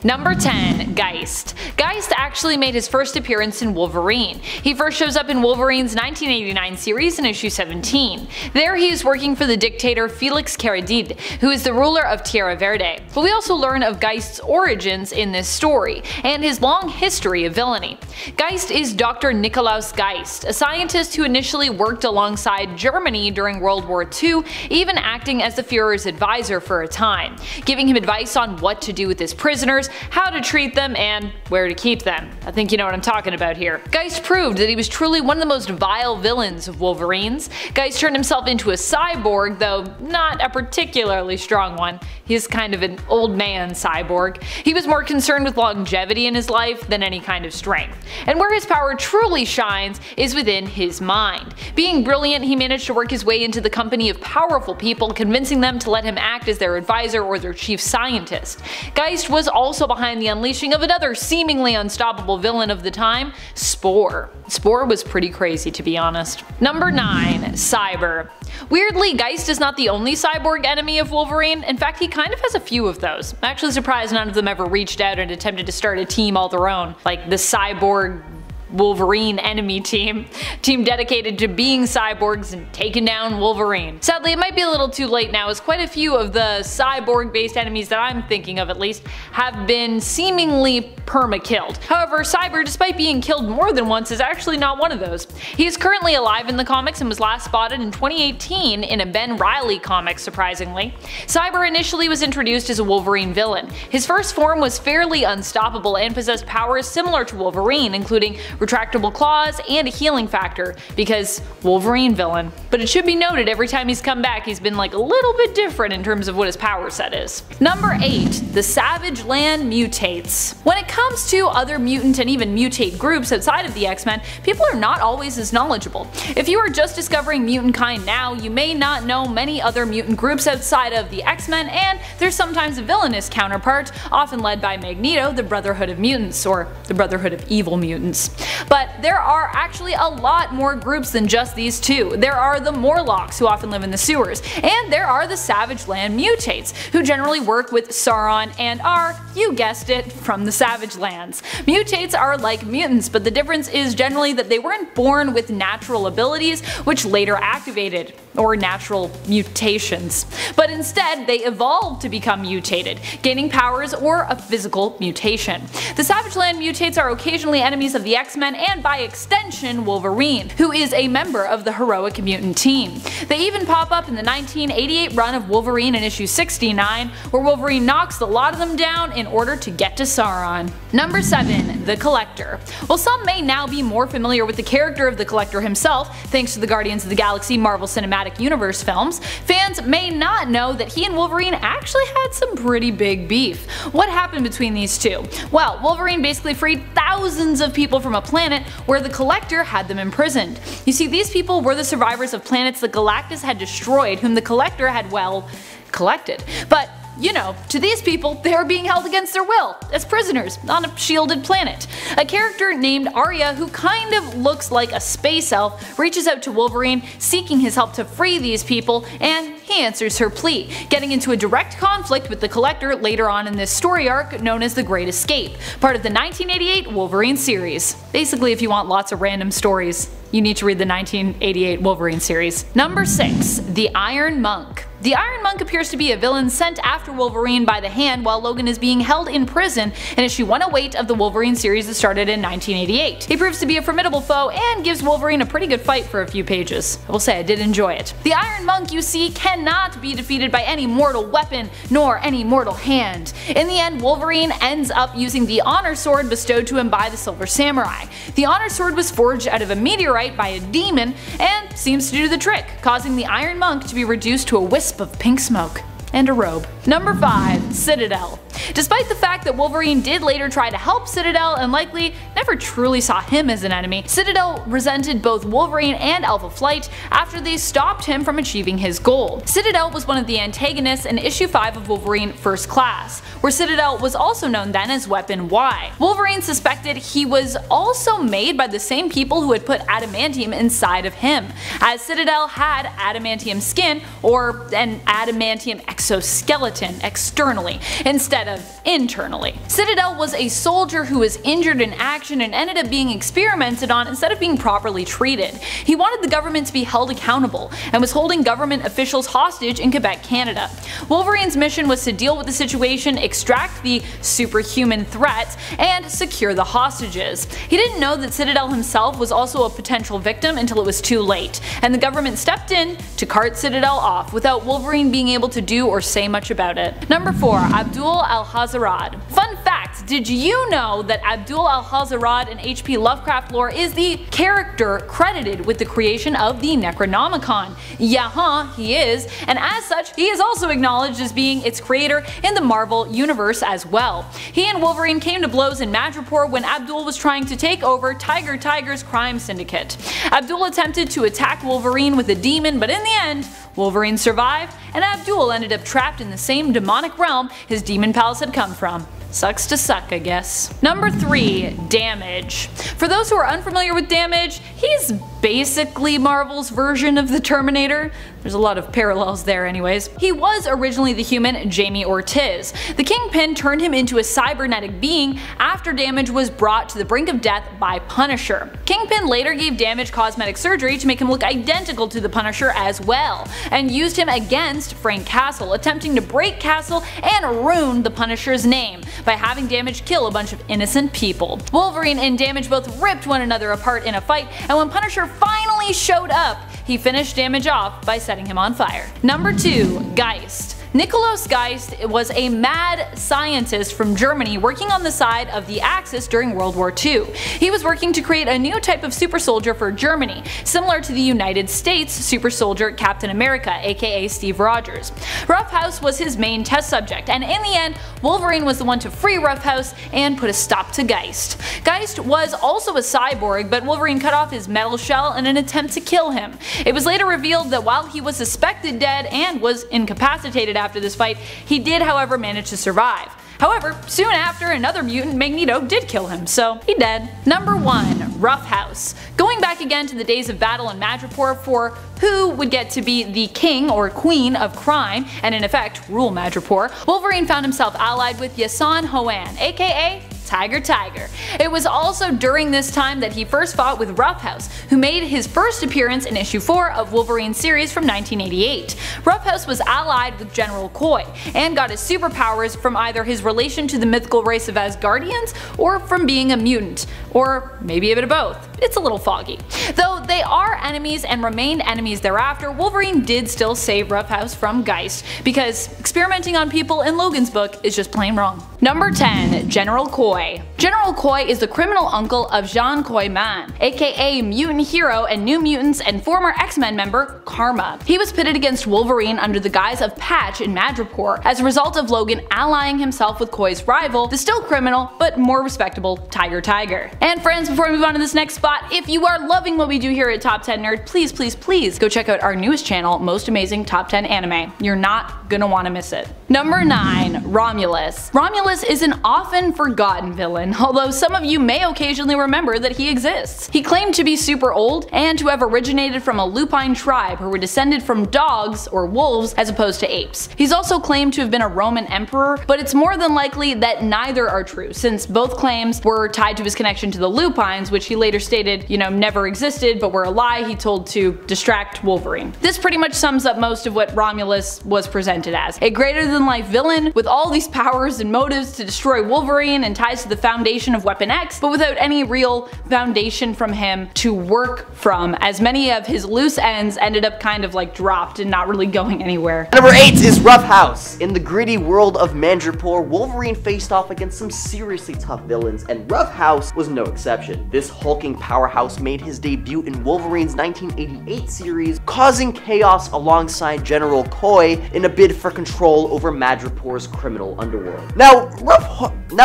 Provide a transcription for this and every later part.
Number 10. Geist. Geist actually made his first appearance in Wolverine. He first shows up in Wolverine's 1989 series in issue 17. There he is working for the dictator Felix Caradid, who is the ruler of Tierra Verde. But we also learn of Geist's origins in this story, and his long history of villainy. Geist is Dr. Nikolaus Geist, a scientist who initially worked alongside Germany during World War II, even acting as the Führer's advisor for a time, giving him advice on what to do with his prisoners, how to treat them, and where to keep them. I think you know what I'm talking about here. Geist proved that he was truly one of the most vile villains of Wolverine's. Geist turned himself into a cyborg, though not a particularly strong one. He's kind of an old man cyborg. He was more concerned with longevity in his life than any kind of strength. And where his power truly shines is within his mind. Being brilliant, he managed to work his way into the company of powerful people, convincing them to let him act as their advisor or their chief scientist. Geist was also behind the unleashing of another seemingly unstoppable villain of the time, Spore. Spore was pretty crazy, to be honest. Number 9. Cyber. Weirdly, Geist is not the only cyborg enemy of Wolverine. In fact, he kind of has a few of those. I'm actually surprised none of them ever reached out and attempted to start a team all their own, like the Cyborg Wolverine enemy team dedicated to being cyborgs and taking down Wolverine. Sadly, it might be a little too late now, as quite a few of the cyborg-based enemies that I'm thinking of at least have been seemingly perma-killed. However, Cyber, despite being killed more than once, is actually not one of those. He is currently alive in the comics and was last spotted in 2018 in a Ben Reilly comic, surprisingly. Cyber initially was introduced as a Wolverine villain. His first form was fairly unstoppable and possessed powers similar to Wolverine, including retractable claws and a healing factor, because Wolverine villain. But it should be noted, every time he's come back he's been like a little bit different in terms of what his power set is. Number 8. The Savage Land Mutates. When it comes to other mutant and even mutate groups outside of the X-Men, people are not always as knowledgeable. If you are just discovering mutant kind now, you may not know many other mutant groups outside of the X-Men, and there's sometimes a villainous counterpart, often led by Magneto, the Brotherhood of Mutants, or the Brotherhood of Evil Mutants. But there are actually a lot more groups than just these two. There are the Morlocks, who often live in the sewers, and there are the Savage Land Mutates, who generally work with Sauron and are, you guessed it, from the Savage Lands. Mutates are like mutants, but the difference is generally that they weren't born with natural abilities which later activated, or natural mutations, but instead they evolved to become mutated, gaining powers or a physical mutation. The Savage Land Mutates are occasionally enemies of the X-Men and by extension Wolverine, who is a member of the heroic mutant team. They even pop up in the 1988 run of Wolverine in issue 69, where Wolverine knocks a lot of them down in order to get to Sauron. Number 7. The Collector. While some may now be more familiar with the character of the Collector himself, thanks to the Guardians of the Galaxy Marvel Cinematic Universe films, fans may not know that he and Wolverine actually had some pretty big beef. What happened between these two? Well, Wolverine basically freed thousands of people from a planet where the Collector had them imprisoned. You see, these people were the survivors of planets that Galactus had destroyed, whom the Collector had, well, collected. But you know, to these people, they are being held against their will, as prisoners, on a shielded planet. A character named Arya, who kind of looks like a space elf, reaches out to Wolverine, seeking his help to free these people, and he answers her plea, getting into a direct conflict with the Collector later on in this story arc known as The Great Escape, part of the 1988 Wolverine series. Basically, if you want lots of random stories, you need to read the 1988 Wolverine series. Number 6. The Iron Monk. The Iron Monk appears to be a villain sent after Wolverine by the Hand while Logan is being held in prison in issue 108 of the Wolverine series that started in 1988. He proves to be a formidable foe and gives Wolverine a pretty good fight for a few pages. I will say I did enjoy it. The Iron Monk, you see, cannot be defeated by any mortal weapon nor any mortal hand. In the end, Wolverine ends up using the Honor Sword bestowed to him by the Silver Samurai. The Honor Sword was forged out of a meteorite by a demon and seems to do the trick, causing the Iron Monk to be reduced to a wisp of pink smoke and a robe. Number 5. Citadel. Despite the fact that Wolverine did later try to help Citadel and likely never truly saw him as an enemy, Citadel resented both Wolverine and Alpha Flight after they stopped him from achieving his goal. Citadel was one of the antagonists in issue 5 of Wolverine First Class, where Citadel was also known then as Weapon Y. Wolverine suspected he was also made by the same people who had put adamantium inside of him, as Citadel had adamantium skin, or an adamantium exoskeleton externally, instead instead of internally. Citadel was a soldier who was injured in action and ended up being experimented on instead of being properly treated. He wanted the government to be held accountable and was holding government officials hostage in Quebec, Canada. Wolverine's mission was to deal with the situation, extract the superhuman threat, and secure the hostages. He didn't know that Citadel himself was also a potential victim until it was too late, and the government stepped in to cart Citadel off without Wolverine being able to do or say much about it. Number 4. Abdul Al-Hazarad. Fun fact, did you know that Abdul Al-Hazarad in H.P. Lovecraft lore is the character credited with the creation of the Necronomicon? Yeah, he is, and as such, he is also acknowledged as being its creator in the Marvel universe as well. He and Wolverine came to blows in Madripoor when Abdul was trying to take over Tiger's crime syndicate. Abdul attempted to attack Wolverine with a demon, but in the end, Wolverine survived, and Abdul ended up trapped in the same demonic realm his demon pals had come from. Sucks to suck, I guess. Number 3. Damage. For those who are unfamiliar with Damage, he's basically Marvel's version of the Terminator. There's a lot of parallels there anyways. He was originally the human Jamie Ortiz. The Kingpin turned him into a cybernetic being after Damage was brought to the brink of death by Punisher. Kingpin later gave Damage cosmetic surgery to make him look identical to the Punisher as well, and used him against Frank Castle, attempting to break Castle and ruin the Punisher's name by having Damage kill a bunch of innocent people. Wolverine and Damage both ripped one another apart in a fight, and when Punisher finally showed up, he finished Damage off by setting him on fire. Number 2. Geist. Nikolaus Geist was a mad scientist from Germany working on the side of the Axis during World War II. He was working to create a new type of super soldier for Germany, similar to the United States super soldier Captain America, aka Steve Rogers. Roughhouse was his main test subject, and in the end, Wolverine was the one to free Roughhouse and put a stop to Geist. Geist was also a cyborg, but Wolverine cut off his metal shell in an attempt to kill him. It was later revealed that while he was suspected dead and was incapacitated after this fight, he did however manage to survive. However, soon after, another mutant, Magneto, did kill him, so he dead. Number 1. Roughhouse. Going back again to the days of battle in Madripoor for who would get to be the king or queen of crime, and in effect rule Madripoor, Wolverine found himself allied with Yasan Hoan, aka Tiger. It was also during this time that he first fought with Roughhouse, who made his first appearance in issue 4 of Wolverine's series from 1988. Roughhouse was allied with General Koi, and got his superpowers from either his relation to the mythical race of Asgardians, or from being a mutant, or maybe a bit of both. It's a little foggy. Though they are enemies and remained enemies thereafter, Wolverine did still save Roughhouse from Geist, because experimenting on people in Logan's book is just plain wrong. Number 10. General Koi. General Koi is the criminal uncle of Jean Koi Man, aka mutant hero and New Mutants and former X-Men member Karma. He was pitted against Wolverine under the guise of Patch in Madripoor as a result of Logan allying himself with Koi's rival, the still criminal but more respectable Tiger. And friends, before we move on to this next spot, if you are loving what we do here at Top 10 Nerd, please go check out our newest channel, Most Amazing Top 10 Anime. You're not gonna want to miss it. Number 9. Romulus. Romulus is an often forgotten villain, although some of you may occasionally remember that he exists. He claimed to be super old and to have originated from a lupine tribe who were descended from dogs or wolves as opposed to apes. He's also claimed to have been a Roman emperor, but it's more than likely that neither are true, since both claims were tied to his connection to the lupines, which he later stated, never existed but were a lie he told to distract Wolverine. This pretty much sums up most of what Romulus was presented as. A greater than life villain with all these powers and motives to destroy Wolverine and ties to the foundation of Weapon X, but without any real foundation from him to work from, as many of his loose ends ended up kind of like dropped and not really going anywhere. Number 8 is Roughhouse. In the gritty world of Madripoor, Wolverine faced off against some seriously tough villains, and Roughhouse was no exception. This hulking powerhouse made his debut in Wolverine's 1988 series, causing chaos alongside General Koi in a bid for control over Madripoor's criminal underworld. Now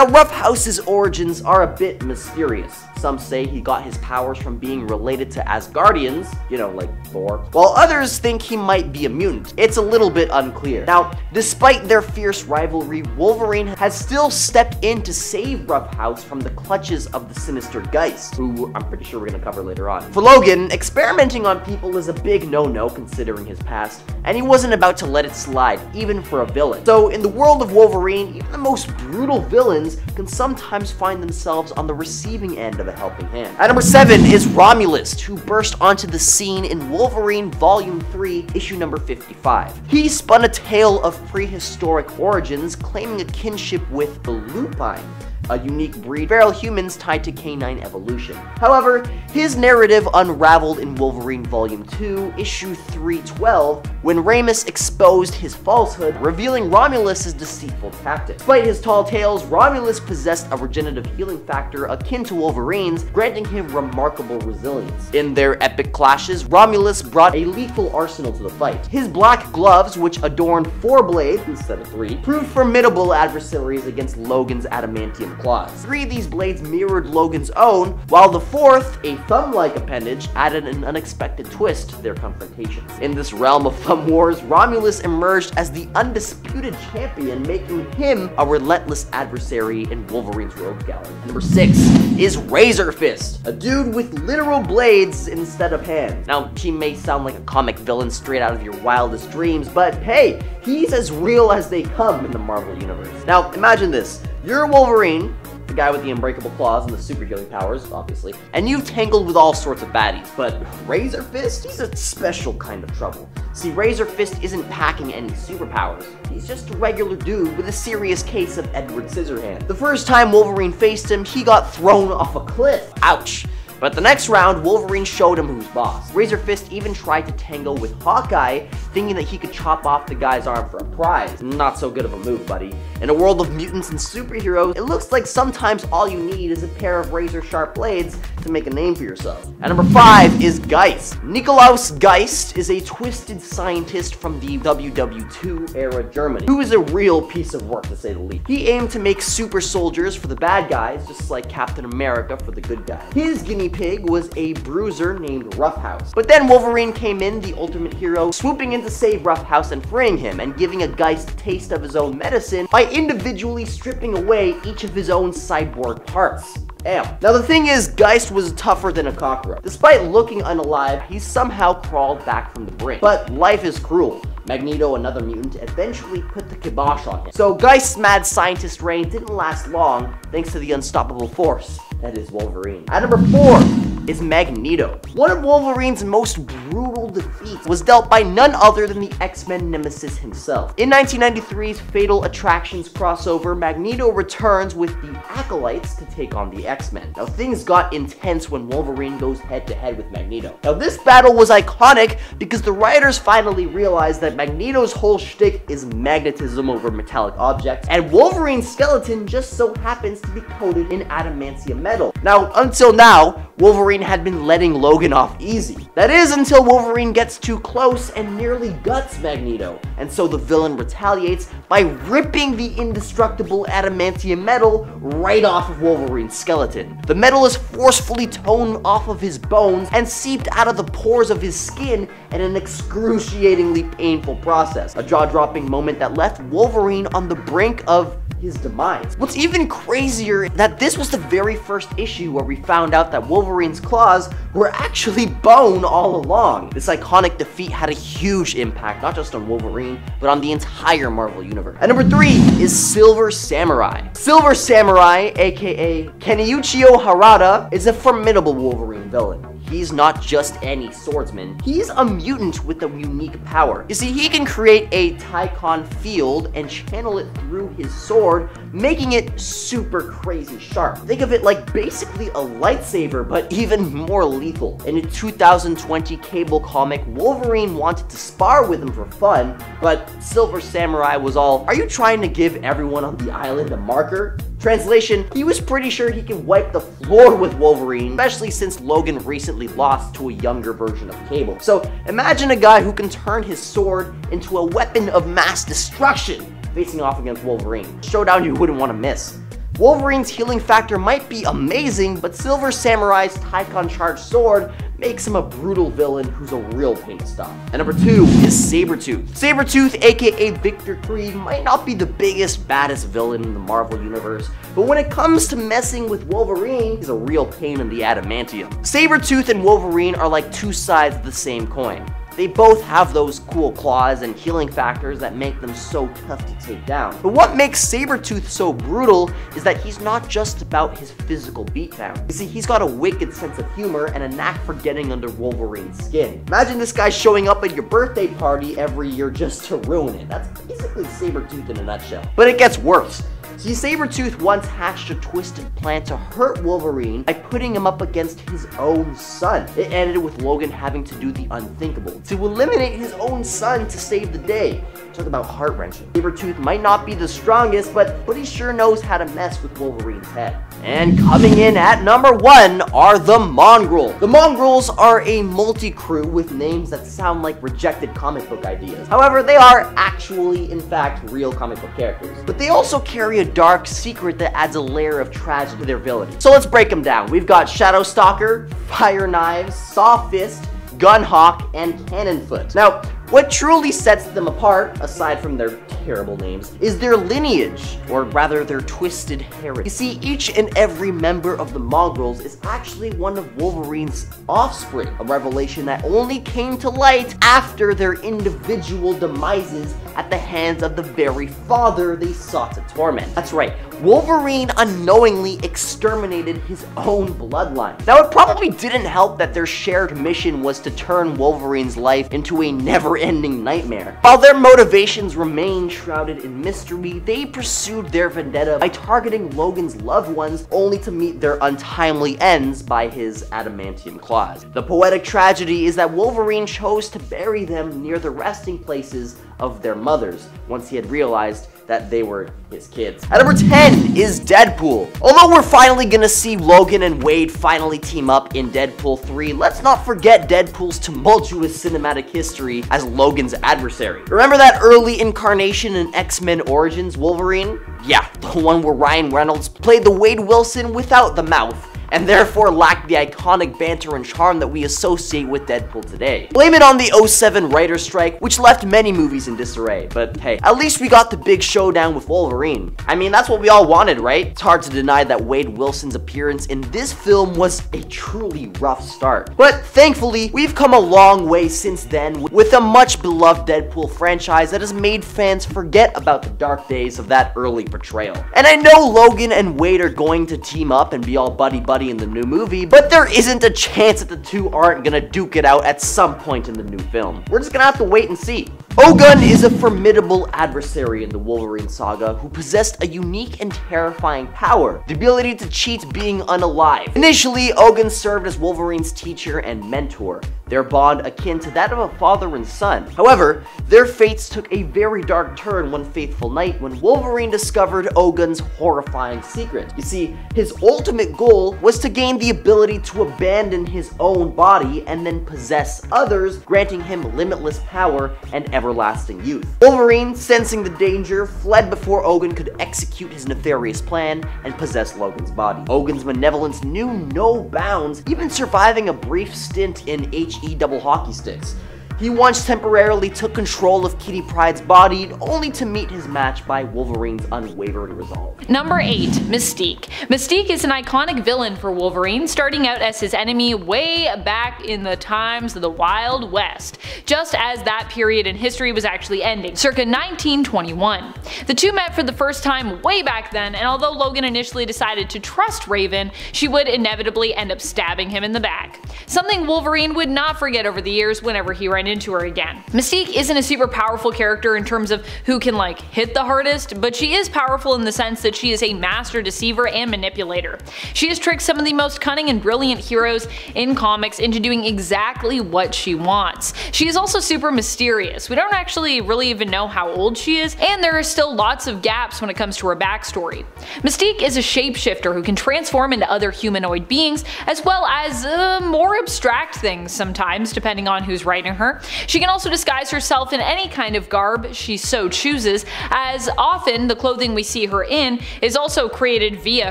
Roughhouse's origins are a bit mysterious. Some say he got his powers from being related to Asgardians, like Thor, while others think he might be a mutant. It's a little bit unclear. Now, despite their fierce rivalry, Wolverine has still stepped in to save Roughhouse from the clutches of the sinister Geist, who I'm pretty sure we're gonna cover later on. For Logan, experimenting on people is a big no-no considering his past, and he wasn't about to let it slide, even for a villain. So in the world of Wolverine, even the most brutal villains can sometimes find themselves on the receiving end of a helping hand. At number 7 is Romulus, who burst onto the scene in Wolverine Volume 3, issue number 55. He spun a tale of prehistoric origins, claiming a kinship with the Lupine, a unique breed of feral humans tied to canine evolution. However, his narrative unraveled in Wolverine Volume 2, issue 312, when Ramus exposed his falsehood, revealing Romulus' deceitful tactics. Despite his tall tales, Romulus possessed a regenerative healing factor akin to Wolverine's, granting him remarkable resilience. In their epic clashes, Romulus brought a lethal arsenal to the fight. His black gloves, which adorned 4 blades instead of 3, proved formidable adversaries against Logan's adamantium claws. 3 of these blades mirrored Logan's own, while the 4th, a thumb-like appendage, added an unexpected twist to their confrontations. In this realm of thumb wars, Romulus emerged as the undisputed champion, making him a relentless adversary in Wolverine's rogues gallery. Number 6 is Razor Fist, a dude with literal blades instead of hands. Now, he may sound like a comic villain straight out of your wildest dreams, but hey, he's as real as they come in the Marvel Universe. Now, imagine this. You're Wolverine, the guy with the unbreakable claws and the super healing powers, obviously, and you've tangled with all sorts of baddies, but Razor Fist, he's a special kind of trouble. See, Razor Fist isn't packing any superpowers. He's just a regular dude with a serious case of Edward Scissorhands. The first time Wolverine faced him, he got thrown off a cliff. Ouch. But the next round, Wolverine showed him who's boss. Razor Fist even tried to tangle with Hawkeye, thinking that he could chop off the guy's arm for a prize. Not so good of a move, buddy. In a world of mutants and superheroes, it looks like sometimes all you need is a pair of razor-sharp blades to make a name for yourself. At number 5 is Geist. Nikolaus Geist is a twisted scientist from the WW2 era Germany, who is a real piece of work to say the least. He aimed to make super soldiers for the bad guys, just like Captain America for the good guys. His guinea pig was a bruiser named Roughhouse. But then Wolverine came in, the ultimate hero, swooping in to save Roughhouse and freeing him, and giving a Geist a taste of his own medicine by individually stripping away each of his own cyborg parts. Damn. Now the thing is, Geist was tougher than a cockroach. Despite looking unalive, he somehow crawled back from the brink. But life is cruel. Magneto, another mutant, eventually put the kibosh on him. So Geist's mad scientist reign didn't last long, thanks to the unstoppable force that is Wolverine. At number 4 is Magneto. One of Wolverine's most brutal defeats was dealt by none other than the X-Men nemesis himself. In 1993's Fatal Attractions crossover, Magneto returns with the Acolytes to take on the X-Men. Now things got intense when Wolverine goes head-to-head with Magneto. Now this battle was iconic because the writers finally realized that Magneto's whole shtick is magnetism over metallic objects, and Wolverine's skeleton just so happens to be coated in adamantium metal. Now, until now, Wolverine had been letting Logan off easy. That is until Wolverine gets too close and nearly guts Magneto, and so the villain retaliates by ripping the indestructible adamantium metal right off of Wolverine's skeleton. The metal is forcefully torn off of his bones and seeped out of the pores of his skin in an excruciatingly painful process. A jaw-dropping moment that left Wolverine on the brink of his demise. What's even crazier that this was the very first issue where we found out that Wolverine's claws were actually bone all along. This iconic defeat had a huge impact, not just on Wolverine, but on the entire Marvel Universe. At number 3 is Silver Samurai. Silver Samurai, aka Keniuchiyo Harada, is a formidable Wolverine villain. He's not just any swordsman, he's a mutant with a unique power. You see, he can create a Tycon field and channel it through his sword, making it super crazy sharp. Think of it like basically a lightsaber, but even more lethal. In a 2020 Cable comic, Wolverine wanted to spar with him for fun, but Silver Samurai was all, "Are you trying to give everyone on the island a marker?" Translation, he was pretty sure he could wipe the floor with Wolverine, especially since Logan recently lost to a younger version of Cable. So imagine a guy who can turn his sword into a weapon of mass destruction facing off against Wolverine. Showdown you wouldn't want to miss. Wolverine's healing factor might be amazing, but Silver Samurai's Tycon charged sword makes him a brutal villain who's a real pain to stop. And number 2 is Sabretooth. Sabretooth, aka Victor Creed, might not be the biggest, baddest villain in the Marvel Universe, but when it comes to messing with Wolverine, he's a real pain in the adamantium. Sabretooth and Wolverine are like two sides of the same coin. They both have those cool claws and healing factors that make them so tough to take down. But what makes Sabretooth so brutal is that he's not just about his physical beatdown. You see, he's got a wicked sense of humor and a knack for getting under Wolverine's skin. Imagine this guy showing up at your birthday party every year just to ruin it. That's basically Sabretooth in a nutshell. But it gets worse. See, Sabretooth once hatched a twisted plan to hurt Wolverine by putting him up against his own son. It ended with Logan having to do the unthinkable, to eliminate his own son to save the day. Talk about heart-wrenching. Sabretooth might not be the strongest, but he sure knows how to mess with Wolverine's head. And coming in at number 1 are the Mongrel. The Mongrels are a multi-crew with names that sound like rejected comic book ideas. However, they are actually, in fact, real comic book characters. But they also carry a dark secret that adds a layer of tragedy to their villainy. So let's break them down. We've got Shadow Stalker, Fire Knives, Saw Fist, Gunhawk, and Cannonfoot. Now, what truly sets them apart, aside from their terrible names, is their lineage, or rather their twisted heritage. You see, each and every member of the Mongrels is actually one of Wolverine's offspring, a revelation that only came to light after their individual demises at the hands of the very father they sought to torment. That's right, Wolverine unknowingly exterminated his own bloodline. Now, it probably didn't help that their shared mission was to turn Wolverine's life into a never-ending nightmare. While their motivations remain shrouded in mystery, they pursued their vendetta by targeting Logan's loved ones, only to meet their untimely ends by his adamantium claws. The poetic tragedy is that Wolverine chose to bury them near the resting places of their mothers, once he had realized that they were his kids. At number 10 is Deadpool. Although we're finally gonna see Logan and Wade finally team up in Deadpool 3, let's not forget Deadpool's tumultuous cinematic history as Logan's adversary. Remember that early incarnation in X-Men Origins Wolverine? Yeah, the one where Ryan Reynolds played the Wade Wilson without the mouth, and therefore lacked the iconic banter and charm that we associate with Deadpool today. Blame it on the 07 writer's strike, which left many movies in disarray, but hey, at least we got the big showdown with Wolverine. I mean, that's what we all wanted, right? It's hard to deny that Wade Wilson's appearance in this film was a truly rough start. But thankfully, we've come a long way since then with a much beloved Deadpool franchise that has made fans forget about the dark days of that early portrayal. And I know Logan and Wade are going to team up and be all buddy-buddy in the new movie, but there isn't a chance that the two aren't gonna duke it out at some point in the new film. We're just gonna have to wait and see. Logan is a formidable adversary in the Wolverine saga who possessed a unique and terrifying power, the ability to cheat being unalive. Initially, Logan served as Wolverine's teacher and mentor, their bond akin to that of a father and son. However, their fates took a very dark turn one fateful night when Wolverine discovered Logan's horrifying secret. You see, his ultimate goal was to gain the ability to abandon his own body and then possess others, granting him limitless power and everlasting youth. Wolverine, sensing the danger, fled before Logan could execute his nefarious plan and possess Logan's body. Logan's malevolence knew no bounds, even surviving a brief stint in HE double hockey sticks. He once temporarily took control of Kitty Pryde's body, only to meet his match by Wolverine's unwavering resolve. Number 8, Mystique. Mystique is an iconic villain for Wolverine, starting out as his enemy way back in the times of the Wild West, just as that period in history was actually ending, circa 1921. The two met for the first time way back then, and although Logan initially decided to trust Raven, she would inevitably end up stabbing him in the back. Something Wolverine would not forget over the years whenever he ran into her again. Mystique isn't a super powerful character in terms of who can like hit the hardest, but she is powerful in the sense that she is a master deceiver and manipulator. She has tricked some of the most cunning and brilliant heroes in comics into doing exactly what she wants. She is also super mysterious. We don't actually really even know how old she is, and there are still lots of gaps when it comes to her backstory. Mystique is a shapeshifter who can transform into other humanoid beings, as well as more abstract things sometimes, depending on who's writing her. She can also disguise herself in any kind of garb she so chooses, as often the clothing we see her in is also created via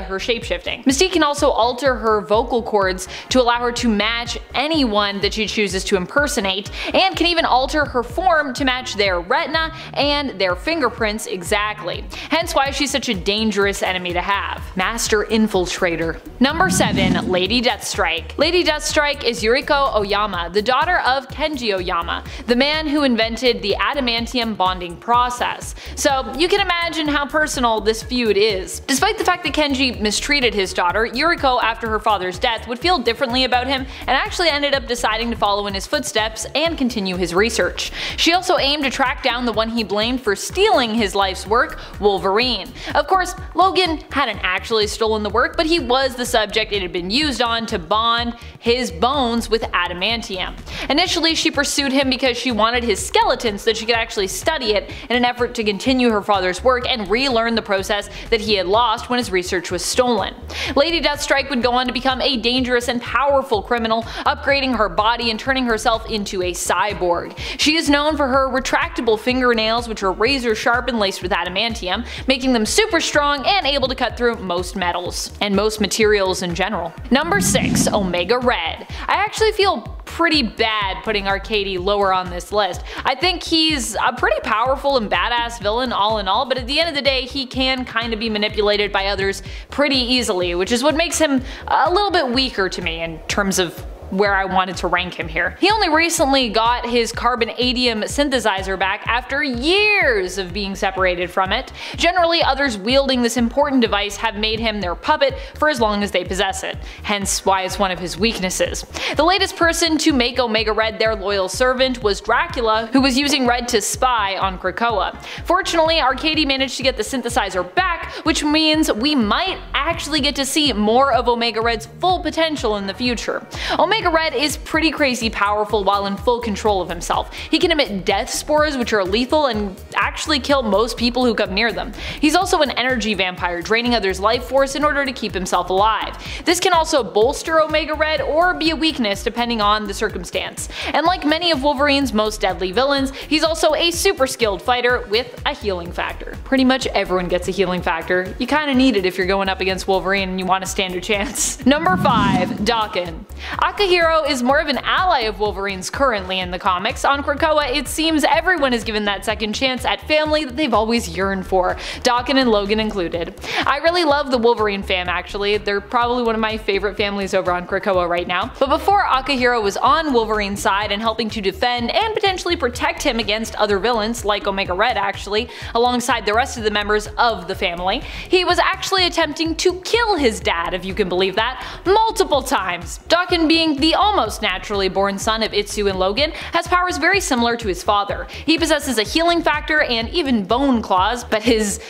her shapeshifting. Mystique can also alter her vocal cords to allow her to match anyone that she chooses to impersonate, and can even alter her form to match their retina and their fingerprints exactly. Hence why she's such a dangerous enemy to have. Master Infiltrator. Number 7, Lady Deathstrike. Lady Deathstrike is Yuriko Oyama, the daughter of Kenji Oyama, Akiyama, the man who invented the adamantium bonding process. So you can imagine how personal this feud is. Despite the fact that Kenji mistreated his daughter, Yuriko, after her father's death, would feel differently about him and actually ended up deciding to follow in his footsteps and continue his research. She also aimed to track down the one he blamed for stealing his life's work, Wolverine. Of course, Logan hadn't actually stolen the work, but he was the subject it had been used on to bond his bones with adamantium. Initially, she pursued him because she wanted his skeleton so that she could actually study it in an effort to continue her father's work and relearn the process that he had lost when his research was stolen. Lady Deathstrike would go on to become a dangerous and powerful criminal, upgrading her body and turning herself into a cyborg. She is known for her retractable fingernails, which are razor sharp and laced with adamantium, making them super strong and able to cut through most metals, and most materials in general. Number 6. Omega Red. I actually feel pretty bad putting Arcady lower on this list. I think he's a pretty powerful and badass villain all in all, but at the end of the day he can kind of be manipulated by others pretty easily, which is what makes him a little bit weaker to me in terms of where I wanted to rank him here. He only recently got his carbonadium synthesizer back after years of being separated from it. Generally, others wielding this important device have made him their puppet for as long as they possess it, hence why it's one of his weaknesses. The latest person to make Omega Red their loyal servant was Dracula, who was using Red to spy on Krakoa. Fortunately, Arcady managed to get the synthesizer back, which means we might actually get to see more of Omega Red's full potential in the future. Omega Red is pretty crazy powerful while in full control of himself. He can emit death spores, which are lethal and actually kill most people who come near them. He's also an energy vampire, draining others' life force in order to keep himself alive. This can also bolster Omega Red or be a weakness depending on the circumstance. And like many of Wolverine's most deadly villains, he's also a super skilled fighter with a healing factor. Pretty much everyone gets a healing factor. You kinda need it if you're going up against Wolverine and you want to stand a chance. Number 5. Daken. Akihiro is more of an ally of Wolverine's currently in the comics. On Krakoa, it seems everyone is given that second chance at family that they've always yearned for, Daken and Logan included. I really love the Wolverine fam actually, they're probably one of my favorite families over on Krakoa right now. But before Akihiro was on Wolverine's side and helping to defend and potentially protect him against other villains, like Omega Red actually, alongside the rest of the members of the family, he was actually attempting to kill his dad, if you can believe that, multiple times. Daken, being the almost naturally born son of Itsu and Logan, has powers very similar to his father. He possesses a healing factor and even bone claws, but his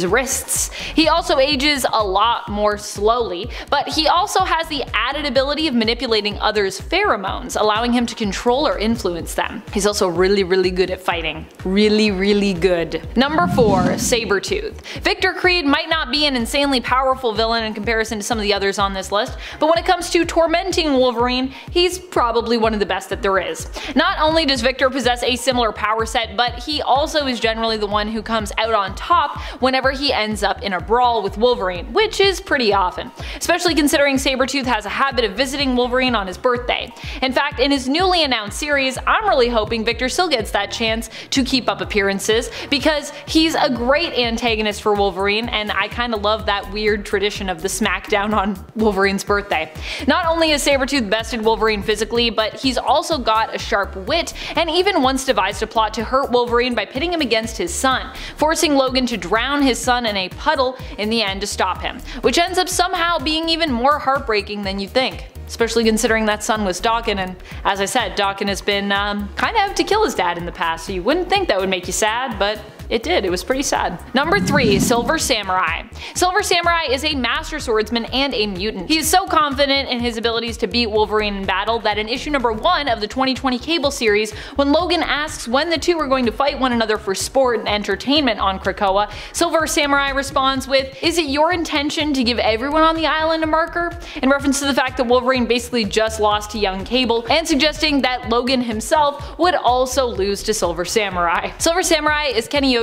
wrists. He also ages a lot more slowly, but he also has the added ability of manipulating others' pheromones, allowing him to control or influence them. He's also really good at fighting. Really good. Number 4. Sabretooth. Victor Creed might not be an insanely powerful villain in comparison to some of the others on this list, but when it comes to tormenting Wolverine, he's probably one of the best that there is. Not only does Victor possess a similar power set, but he also is generally the one who comes out on top whenever he ends up in a brawl with Wolverine, which is pretty often, especially considering Sabretooth has a habit of visiting Wolverine on his birthday. In fact, in his newly announced series, I'm really hoping Victor still gets that chance to keep up appearances, because he's a great antagonist for Wolverine, and I kinda love that weird tradition of the smackdown on Wolverine's birthday. Not only is Sabretooth bested Wolverine physically, but he's also got a sharp wit, and even once devised a plot to hurt Wolverine by pitting him against his son, forcing Logan to drown his son in a puddle in the end to stop him, which ends up somehow being even more heartbreaking than you'd think. Especially considering that son was Daken, and as I said, Daken has been kind of out to kill his dad in the past, so you wouldn't think that would make you sad, but it did. It was pretty sad. Number 3. Silver Samurai. Silver Samurai is a master swordsman and a mutant. He is so confident in his abilities to beat Wolverine in battle that in issue number 1 of the 2020 Cable series, when Logan asks when the two are going to fight one another for sport and entertainment on Krakoa, Silver Samurai responds with, "Is it your intention to give everyone on the island a marker?" in reference to the fact that Wolverine basically just lost to young Cable, and suggesting that Logan himself would also lose to Silver Samurai. Silver Samurai is Kenyochio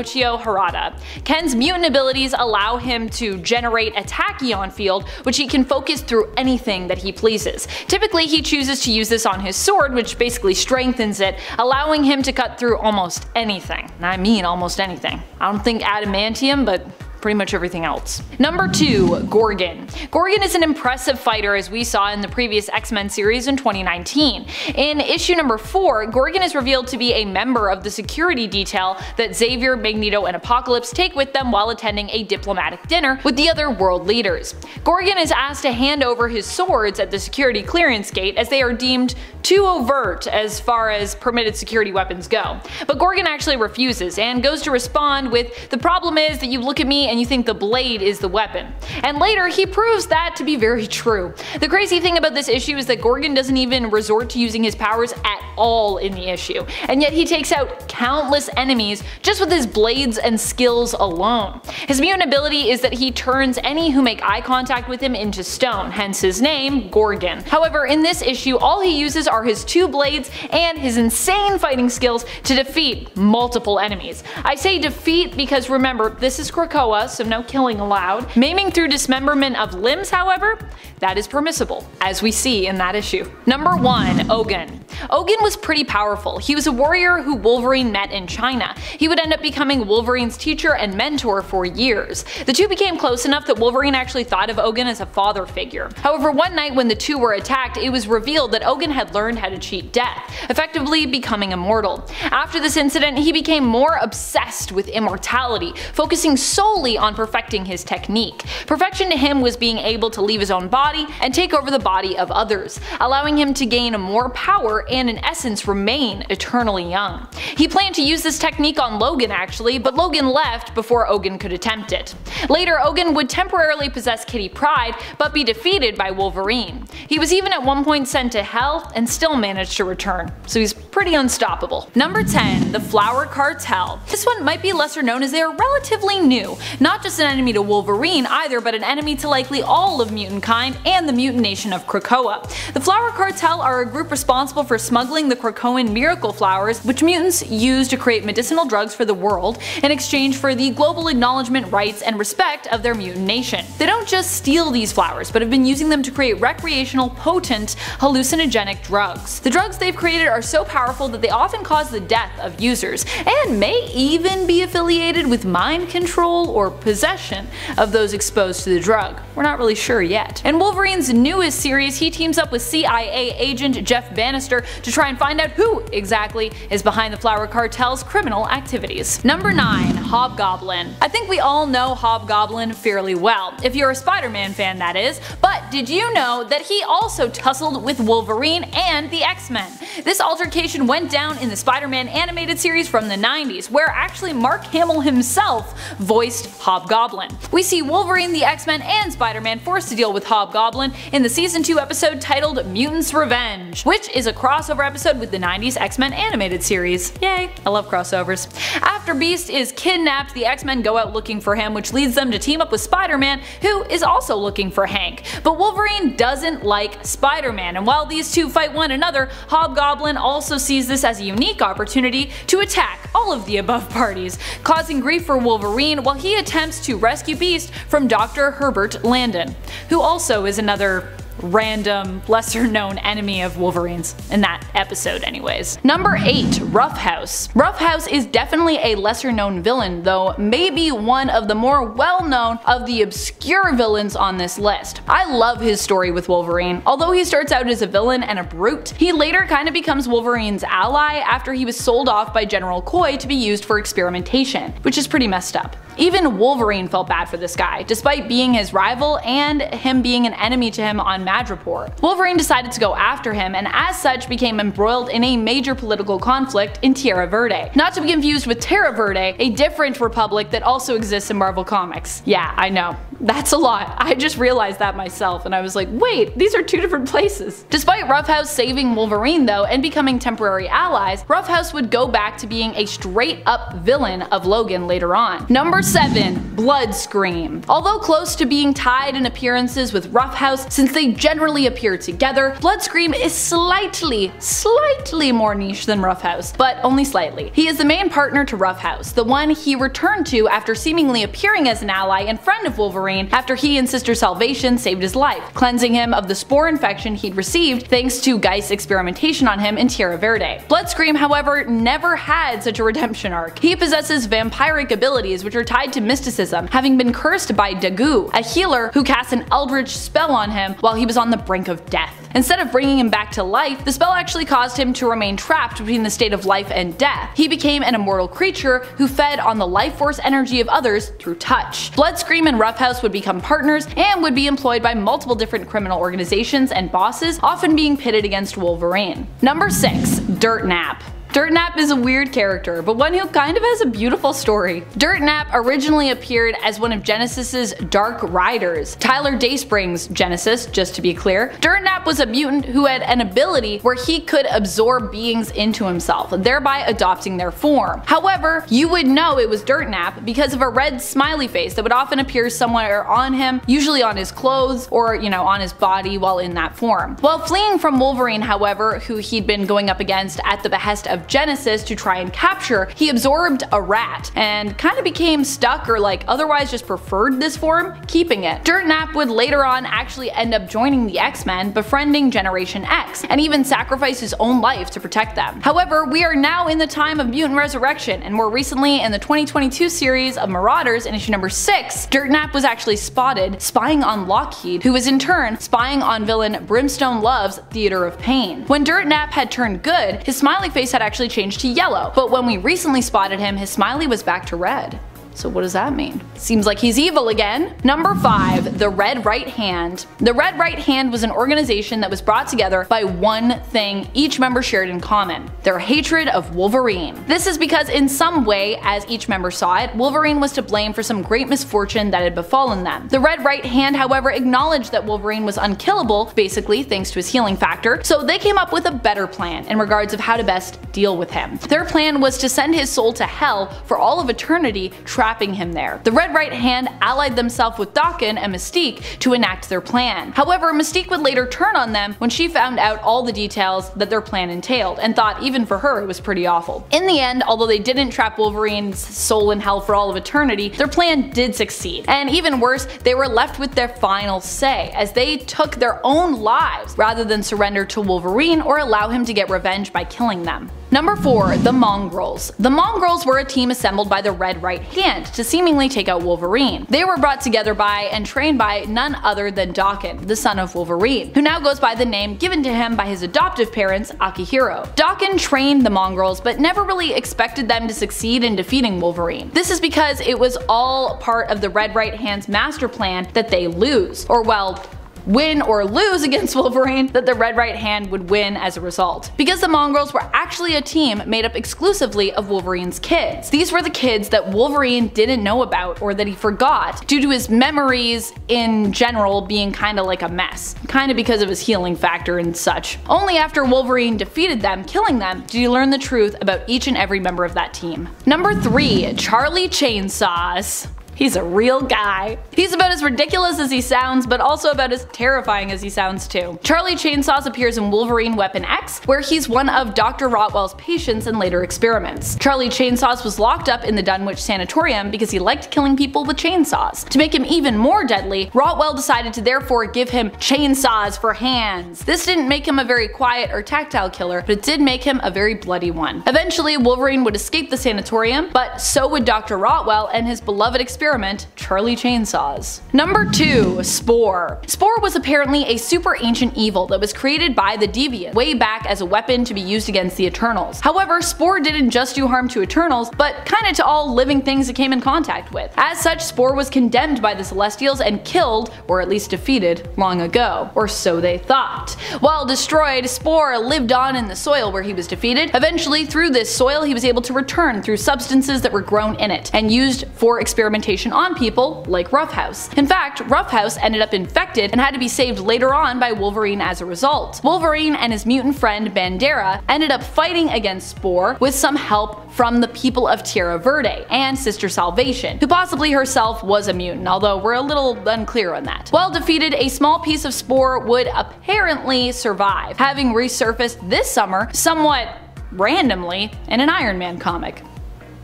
Harada. Ken's mutant abilities allow him to generate a tachyon field, which he can focus through anything that he pleases. Typically, he chooses to use this on his sword, which basically strengthens it, allowing him to cut through almost anything. And I mean almost anything. I don't think adamantium, but pretty much everything else. Number 2. Gorgon. Gorgon is an impressive fighter, as we saw in the previous X-Men series in 2019. In issue number 4, Gorgon is revealed to be a member of the security detail that Xavier, Magneto, and Apocalypse take with them while attending a diplomatic dinner with the other world leaders. Gorgon is asked to hand over his swords at the security clearance gate as they are deemed too overt as far as permitted security weapons go. But Gorgon actually refuses and goes to respond with, "The problem is that you look at me and you think the blade is the weapon." And later he proves that to be very true. The crazy thing about this issue is that Gorgon doesn't even resort to using his powers at all in the issue, and yet he takes out countless enemies just with his blades and skills alone. His mutant ability is that he turns any who make eye contact with him into stone, hence his name, Gorgon. However, in this issue all he uses are his 2 blades and his insane fighting skills to defeat multiple enemies. I say defeat because remember, this is Krakoa, so no killing allowed. Maiming through dismemberment of limbs, however, that is permissible, as we see in that issue. Number 1. Logan. Logan was pretty powerful. He was a warrior who Wolverine met in China. He would end up becoming Wolverine's teacher and mentor for years. The two became close enough that Wolverine actually thought of Logan as a father figure. However, one night when the two were attacked, it was revealed that Logan had learned how to cheat death, effectively becoming immortal. After this incident, he became more obsessed with immortality, focusing solely on perfecting his technique. Perfection to him was being able to leave his own body and take over the body of others, allowing him to gain more power and in essence remain eternally young. He planned to use this technique on Logan actually, but Logan left before Logan could attempt it. Later, Logan would temporarily possess Kitty Pryde, but be defeated by Wolverine. He was even at one point sent to Hell and still managed to return, so he's pretty unstoppable. Number 10. The Flower Cartel. This one might be lesser known as they are relatively new. Not just an enemy to Wolverine either, but an enemy to likely all of mutant kind and the mutant nation of Krakoa. The Flower Cartel are a group responsible for smuggling the Krakoan miracle flowers, which mutants use to create medicinal drugs for the world in exchange for the global acknowledgement, rights, and respect of their mutant nation. They don't just steal these flowers, but have been using them to create recreational, potent, hallucinogenic drugs. The drugs they've created are so powerful that they often cause the death of users, and may even be affiliated with mind control or possession of those exposed to the drug. We're not really sure yet. In Wolverine's newest series, he teams up with CIA agent Jeff Bannister to try and find out who exactly is behind the Flower Cartel's criminal activities. Number 9. Hobgoblin. I think we all know Hobgoblin fairly well, if you're a Spider-Man fan that is, but did you know that he also tussled with Wolverine and the X-Men? This altercation went down in the Spider-Man animated series from the 90s, where actually Mark Hamill himself voiced Hobgoblin. We see Wolverine, the X-Men, and Spider-Man forced to deal with Hobgoblin in the season 2 episode titled Mutants Revenge, which is a crossover episode with the 90s X-Men animated series. Yay, I love crossovers. After Beast is kidnapped, the X-Men go out looking for him, which leads them to team up with Spider-Man, who is also looking for Hank. But Wolverine doesn't like Spider-Man, and while these two fight one another, Hobgoblin also sees this as a unique opportunity to attack all of the above parties, causing grief for Wolverine while he attempts to rescue Beast from Dr. Herbert Landon, who also is another random, lesser known enemy of Wolverine's in that episode anyways. Number 8. Roughhouse. Roughhouse is definitely a lesser known villain, though maybe one of the more well known of the obscure villains on this list. I love his story with Wolverine. Although he starts out as a villain and a brute, he later kind of becomes Wolverine's ally after he was sold off by General Koi to be used for experimentation, which is pretty messed up. Even Wolverine felt bad for this guy, despite being his rival and him being an enemy to him on Madripoor. Wolverine decided to go after him and as such became embroiled in a major political conflict in Tierra Verde. Not to be confused with Terra Verde, a different republic that also exists in Marvel Comics. Yeah, I know. That's a lot. I just realized that myself and I was like, wait, these are 2 different places. Despite Roughhouse saving Wolverine though and becoming temporary allies, Roughhouse would go back to being a straight up villain of Logan later on. Number 7. Bloodscream. Although close to being tied in appearances with Roughhouse since they generally appear together, Bloodscream is slightly more niche than Roughhouse, but only slightly. He is the main partner to Roughhouse, the one he returned to after seemingly appearing as an ally and friend of Wolverine Wolverine after he and Sister Salvation saved his life, cleansing him of the spore infection he'd received thanks to Geist's experimentation on him in Tierra Verde. Bloodscream, however, never had such a redemption arc. He possesses vampiric abilities which are tied to mysticism, having been cursed by Dagu, a healer who cast an eldritch spell on him while he was on the brink of death. Instead of bringing him back to life, the spell actually caused him to remain trapped between the state of life and death. He became an immortal creature who fed on the life force energy of others through touch. Bloodscream and Roughhouse would become partners and would be employed by multiple different criminal organizations and bosses, often being pitted against Wolverine. Number 6. Dirtnap. Dirtnap is a weird character, but one who kind of has a beautiful story. Dirtnap originally appeared as one of Genesis's Dark Riders, Tyler Dayspring's Genesis, just to be clear. Dirtnap was a mutant who had an ability where he could absorb beings into himself, thereby adopting their form. However, you would know it was Dirtnap because of a red smiley face that would often appear somewhere on him, usually on his clothes or, on his body while in that form. While fleeing from Wolverine, however, who he'd been going up against at the behest of Genesis to try and capture, he absorbed a rat and kind of became stuck or otherwise just preferred this form, keeping it. Dirtnap would later on actually end up joining the X-Men, befriending Generation X, and even sacrifice his own life to protect them. However, we are now in the time of mutant resurrection, and more recently in the 2022 series of Marauders in issue number 6, Dirtnap was actually spotted spying on Lockheed, who was in turn spying on villain Brimstone Love's Theater of Pain. When Dirtnap had turned good, his smiley face had actually changed to yellow, but when we recently spotted him, his smiley was back to red. So what does that mean? Seems like he's evil again. Number 5. The Red Right Hand. The Red Right Hand was an organization that was brought together by one thing each member shared in common: their hatred of Wolverine. This is because in some way, as each member saw it, Wolverine was to blame for some great misfortune that had befallen them. The Red Right Hand, however, acknowledged that Wolverine was unkillable, basically thanks to his healing factor, so they came up with a better plan in regards of how to best deal with him. Their plan was to send his soul to hell for all of eternity, trapping him there. The Red Right Hand allied themselves with Daken and Mystique to enact their plan. However, Mystique would later turn on them when she found out all the details that their plan entailed, and thought even for her it was pretty awful. In the end, although they didn't trap Wolverine's soul in hell for all of eternity, their plan did succeed. And even worse, they were left with their final say, as they took their own lives rather than surrender to Wolverine or allow him to get revenge by killing them. Number 4. The Mongrels. The Mongrels were a team assembled by the Red Right Hand to seemingly take out Wolverine. They were brought together by and trained by none other than Daken, the son of Wolverine, who now goes by the name given to him by his adoptive parents, Akihiro. Daken trained the Mongrels, but never really expected them to succeed in defeating Wolverine. This is because it was all part of the Red Right Hand's master plan that they lose, or well, win or lose against Wolverine, that the Red Right Hand would win as a result. Because the Mongrels were actually a team made up exclusively of Wolverine's kids. These were the kids that Wolverine didn't know about or that he forgot due to his memories in general being kinda like a mess. Kinda because of his healing factor and such. Only after Wolverine defeated them, killing them, did he learn the truth about each and every member of that team. Number 3. Charlie Chainsaws. He's a real guy. He's about as ridiculous as he sounds, but also about as terrifying as he sounds too. Charlie Chainsaws appears in Wolverine Weapon X, where he's one of Dr. Rotwell's patients in later experiments. Charlie Chainsaws was locked up in the Dunwich Sanatorium because he liked killing people with chainsaws. To make him even more deadly, Rotwell decided to therefore give him chainsaws for hands. This didn't make him a very quiet or tactile killer, but it did make him a very bloody one. Eventually, Wolverine would escape the sanatorium, but so would Dr. Rotwell and his beloved experiment, Charlie Chainsaws. Number 2. Spore. Spore was apparently a super ancient evil that was created by the Deviants way back as a weapon to be used against the Eternals. However, Spore didn't just do harm to Eternals, but kinda to all living things it came in contact with. As such, Spore was condemned by the Celestials and killed, or at least defeated, long ago. Or so they thought. While destroyed, Spore lived on in the soil where he was defeated. Eventually, through this soil, he was able to return through substances that were grown in it, and used for experimentation on people like Roughhouse. In fact, Roughhouse ended up infected and had to be saved later on by Wolverine as a result. Wolverine and his mutant friend Bandera ended up fighting against Spore with some help from the people of Tierra Verde and Sister Salvation, who possibly herself was a mutant, although we're a little unclear on that. While defeated, a small piece of Spore would apparently survive, having resurfaced this summer somewhat randomly in an Iron Man comic.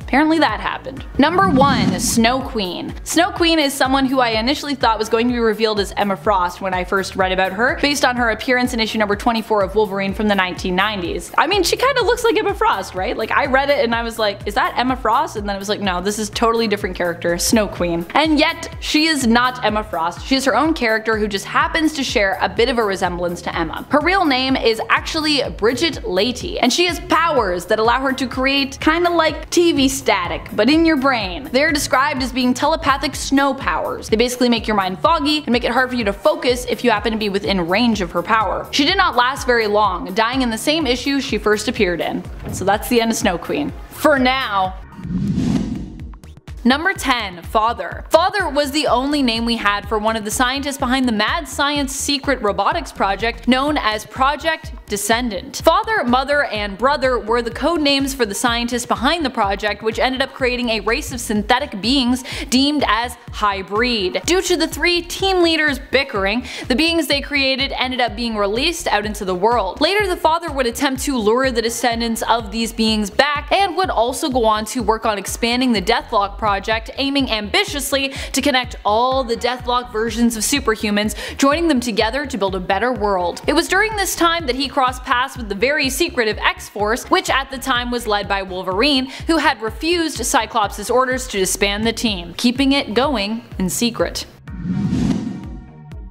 Apparently that happened. Number 1. Snow Queen. Snow Queen is someone who I initially thought was going to be revealed as Emma Frost when I first read about her, based on her appearance in issue number 24 of Wolverine from the 1990s. I mean, she kind of looks like Emma Frost, right? Like, I read it and I was like, is that Emma Frost? And then I was like, no, this is totally different character, Snow Queen. And yet, she is not Emma Frost. She is her own character who just happens to share a bit of a resemblance to Emma. Her real name is actually Bridget Leahy, and she has powers that allow her to create kind of like TV static, but in your brain. They're described as being telepathic snow powers. They basically make your mind foggy and make it hard for you to focus if you happen to be within range of her power. She did not last very long, dying in the same issue she first appeared in. So that's the end of Snow Queen. For now. Number 10. Father. Father was the only name we had for one of the scientists behind the mad science secret robotics project known as Project Descendant. Father, Mother, and Brother were the code names for the scientists behind the project, which ended up creating a race of synthetic beings deemed as hybrid. Due to the 3 team leaders bickering, the beings they created ended up being released out into the world. Later, the Father would attempt to lure the descendants of these beings back and would also go on to work on expanding the Deathlock project, aiming ambitiously to connect all the Deathlock versions of superhumans, joining them together to build a better world. It was during this time that he crossed paths with the very secretive X-Force, which at the time was led by Wolverine, who had refused Cyclops' orders to disband the team, keeping it going in secret.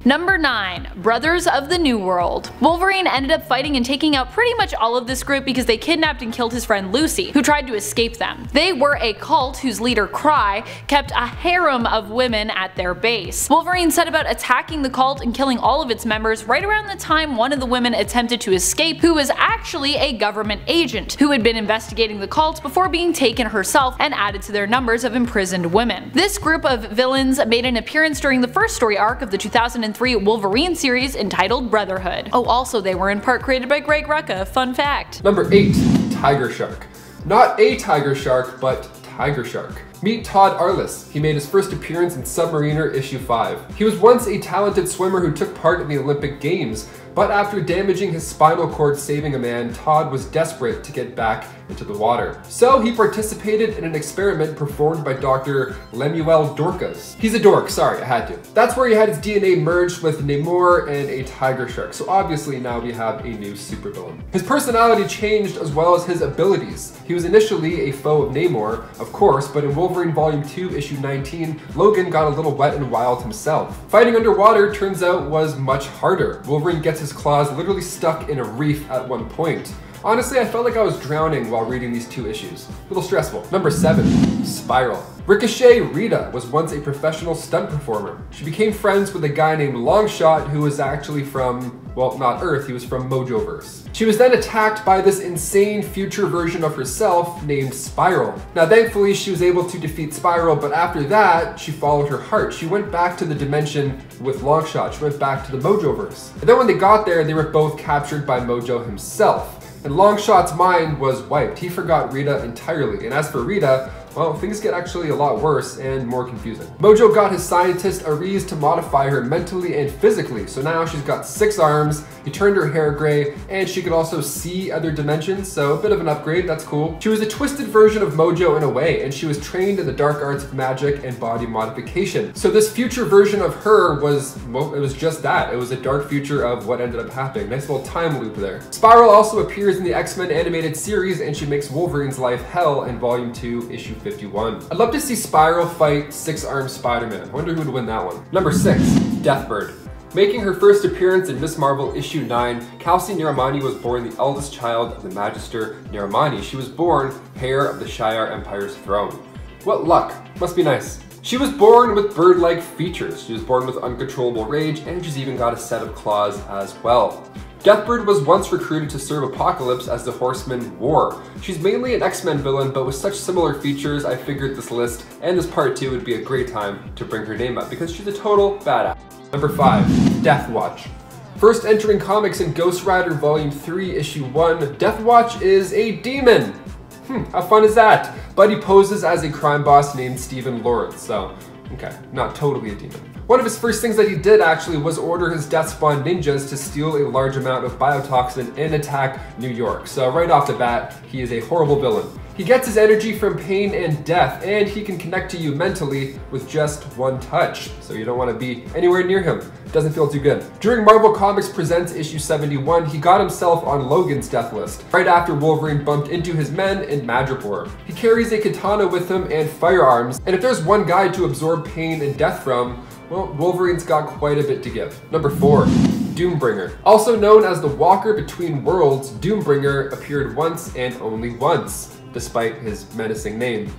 Number 9. Brothers of the New World. Wolverine ended up fighting and taking out pretty much all of this group because they kidnapped and killed his friend Lucy, who tried to escape them. They were a cult whose leader, Cry, kept a harem of women at their base. Wolverine set about attacking the cult and killing all of its members right around the time one of the women attempted to escape, who was actually a government agent who had been investigating the cult before being taken herself and added to their numbers of imprisoned women. This group of villains made an appearance during the first story arc of the 2003 Wolverine series entitled Brotherhood. Oh, also they were in part created by Greg Rucka, fun fact. Number 8. Tiger Shark. Not a tiger shark, but Tiger Shark. Meet Todd Arliss. He made his first appearance in Submariner issue 5. He was once a talented swimmer who took part in the Olympic Games, but after damaging his spinal cord saving a man, Todd was desperate to get back into the water. So he participated in an experiment performed by Dr. Lemuel Dorcas. He's a dork, sorry, I had to. That's where he had his DNA merged with Namor and a tiger shark, so obviously now we have a new supervillain. His personality changed as well as his abilities. He was initially a foe of Namor, of course, but in Wolverine Volume 2, issue 19, Logan got a little wet and wild himself. Fighting underwater turns out was much harder. Wolverine gets his claws literally stuck in a reef at one point. Honestly, I felt like I was drowning while reading these 2 issues. A little stressful. Number 7. Spiral. Ricochet Rita was once a professional stunt performer. She became friends with a guy named Longshot who was actually from, well, not Earth, he was from Mojoverse. She was then attacked by this insane future version of herself named Spiral. Now thankfully she was able to defeat Spiral, but after that she followed her heart. She went back to the dimension with Longshot. She went back to the Mojoverse. And then when they got there, they were both captured by Mojo himself. And Longshot's mind was wiped. He forgot Rita entirely. And as for Rita, well, things get actually a lot worse and more confusing. Mojo got his scientist Ares to modify her mentally and physically, so now she's got 6 arms, he turned her hair gray, and she could also see other dimensions, so a bit of an upgrade, that's cool. She was a twisted version of Mojo in a way, and she was trained in the dark arts of magic and body modification. So this future version of her was, well, it was just that. It was a dark future of what ended up happening. Nice little time loop there. Spiral also appears in the X-Men animated series, and she makes Wolverine's life hell in Volume 2, issue 51. I'd love to see Spiral fight 6-armed Spider-Man. I wonder who would win that one. Number 6. Deathbird. Making her first appearance in Miss Marvel issue 9, Kelsey Naramani was born the eldest child of the Magister Naramani. She was born heir of the Shi'ar Empire's throne. What luck. Must be nice. She was born with bird-like features. She was born with uncontrollable rage, and she's even got a set of claws as well. Deathbird was once recruited to serve Apocalypse as the Horseman War. She's mainly an X-Men villain, but with such similar features, I figured this list and this part 2 would be a great time to bring her name up because she's a total badass. Number 5. Deathwatch. First entering comics in Ghost Rider Volume 3, Issue 1, Deathwatch is a demon! How fun is that? But he poses as a crime boss named Stephen Lawrence, so, okay, not totally a demon. One of his first things that he did actually was order his Deathspawn ninjas to steal a large amount of biotoxin and attack New York. So right off the bat, he is a horrible villain. He gets his energy from pain and death, and he can connect to you mentally with just one touch, so you don't want to be anywhere near him. Doesn't feel too good. During Marvel Comics Presents issue 71, he got himself on Logan's death list, right after Wolverine bumped into his men in Madripoor. He carries a katana with him and firearms, and if there's one guy to absorb pain and death from, well, Wolverine's got quite a bit to give. Number 4. Doombringer. Also known as the Walker Between Worlds, Doombringer appeared once and only once, despite his menacing name.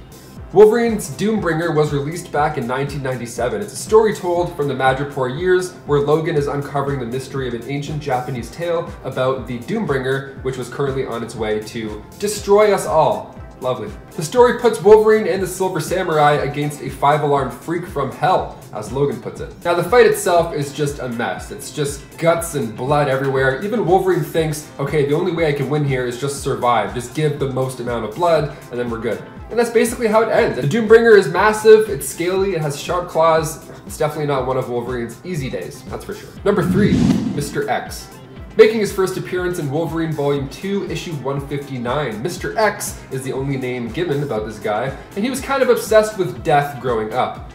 Wolverine's Doombringer was released back in 1997. It's a story told from the Madripoor years where Logan is uncovering the mystery of an ancient Japanese tale about the Doombringer, which was currently on its way to destroy us all. Lovely. The story puts Wolverine and the Silver Samurai against a 5-alarm freak from hell, as Logan puts it. Now the fight itself is just a mess. It's just guts and blood everywhere. Even Wolverine thinks, okay, the only way I can win here is just survive. Just give the most amount of blood and then we're good. And that's basically how it ends. The Doombringer is massive, it's scaly, it has sharp claws. It's definitely not one of Wolverine's easy days, that's for sure. Number 3, Mr. X. Making his first appearance in Wolverine Volume 2, issue 159. Mr. X is the only name given about this guy, and he was kind of obsessed with death growing up.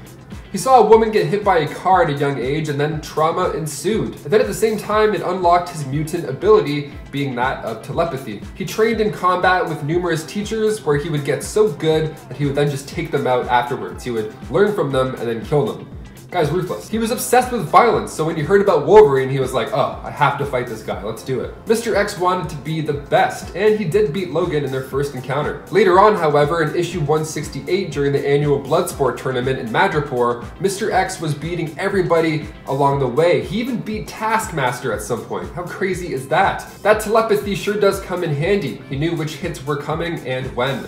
He saw a woman get hit by a car at a young age, and then trauma ensued. And then at the same time, it unlocked his mutant ability, being that of telepathy. He trained in combat with numerous teachers, where he would get so good that he would then just take them out afterwards. He would learn from them and then kill them. Guy's ruthless. He was obsessed with violence, so when he heard about Wolverine, he was like, oh, I have to fight this guy, let's do it. Mr. X wanted to be the best, and he did beat Logan in their first encounter. Later on, however, in issue 168 during the annual Bloodsport tournament in Madripoor, Mr. X was beating everybody along the way. He even beat Taskmaster at some point. How crazy is that? That telepathy sure does come in handy. He knew which hits were coming and when.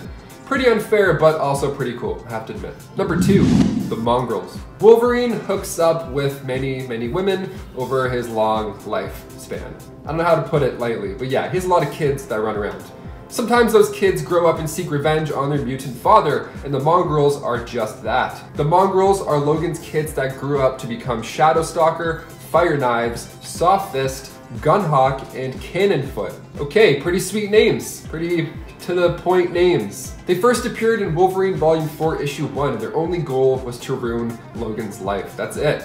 Pretty unfair, but also pretty cool, I have to admit. Number 2, the Mongrels. Wolverine hooks up with many women over his long lifespan. I don't know how to put it lightly, but yeah, he has a lot of kids that run around. Sometimes those kids grow up and seek revenge on their mutant father, and the Mongrels are just that. The Mongrels are Logan's kids that grew up to become Shadowstalker, Fire Knives, Soft Fist, Gunhawk, and Cannonfoot. Okay, pretty sweet names. Pretty to the point names. They first appeared in Wolverine Volume 4, Issue 1, and their only goal was to ruin Logan's life. That's it.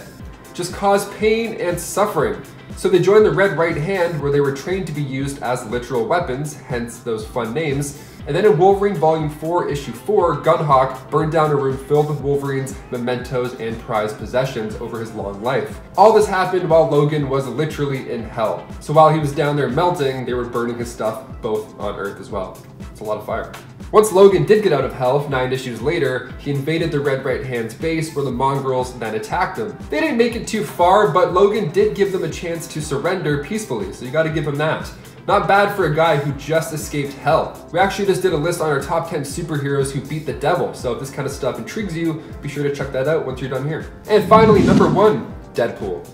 Just cause pain and suffering. So they joined the Red Right Hand, where they were trained to be used as literal weapons, hence those fun names. And then in Wolverine Volume 4, Issue 4, Gunhawk burned down a room filled with Wolverine's mementos and prized possessions over his long life. All this happened while Logan was literally in hell. So while he was down there melting, they were burning his stuff both on Earth as well. It's a lot of fire. Once Logan did get out of hell, 9 issues later, he invaded the Red Right Hand's base where the Mongrels then attacked him. They didn't make it too far, but Logan did give them a chance to surrender peacefully, so you gotta give him that. Not bad for a guy who just escaped hell. We actually just did a list on our top 10 superheroes who beat the devil, so if this kind of stuff intrigues you, be sure to check that out once you're done here. And finally, number 1, Deadpool.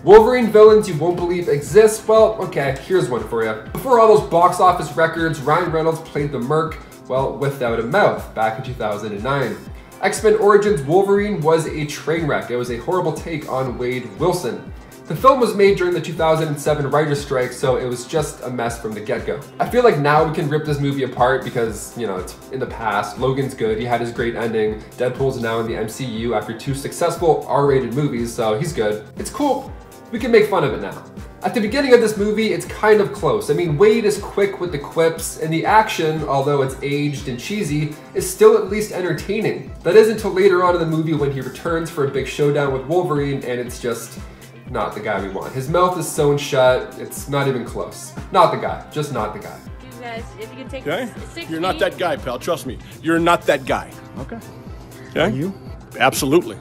Wolverine villains you won't believe exist? Well, okay, here's one for you. Before all those box office records, Ryan Reynolds played the Merc, well, without a mouth, back in 2009. X-Men Origins Wolverine was a train wreck. It was a horrible take on Wade Wilson. The film was made during the 2007 writer's strike, so it was just a mess from the get-go. I feel like now we can rip this movie apart because, you know, it's in the past. Logan's good, he had his great ending. Deadpool's now in the MCU after 2 successful R-rated movies, so he's good. It's cool. We can make fun of it now. At the beginning of this movie, it's kind of close. I mean, Wade is quick with the quips, and the action, although it's aged and cheesy, is still at least entertaining. That is until later on in the movie when he returns for a big showdown with Wolverine, and it's just not the guy we want. His mouth is sewn shut, it's not even close. Not the guy, just not the guy. You guys, if you can take Okay? 6 You're not feet. that guy, pal. Trust me. You're not that guy. Okay. Okay? Are you? Absolutely.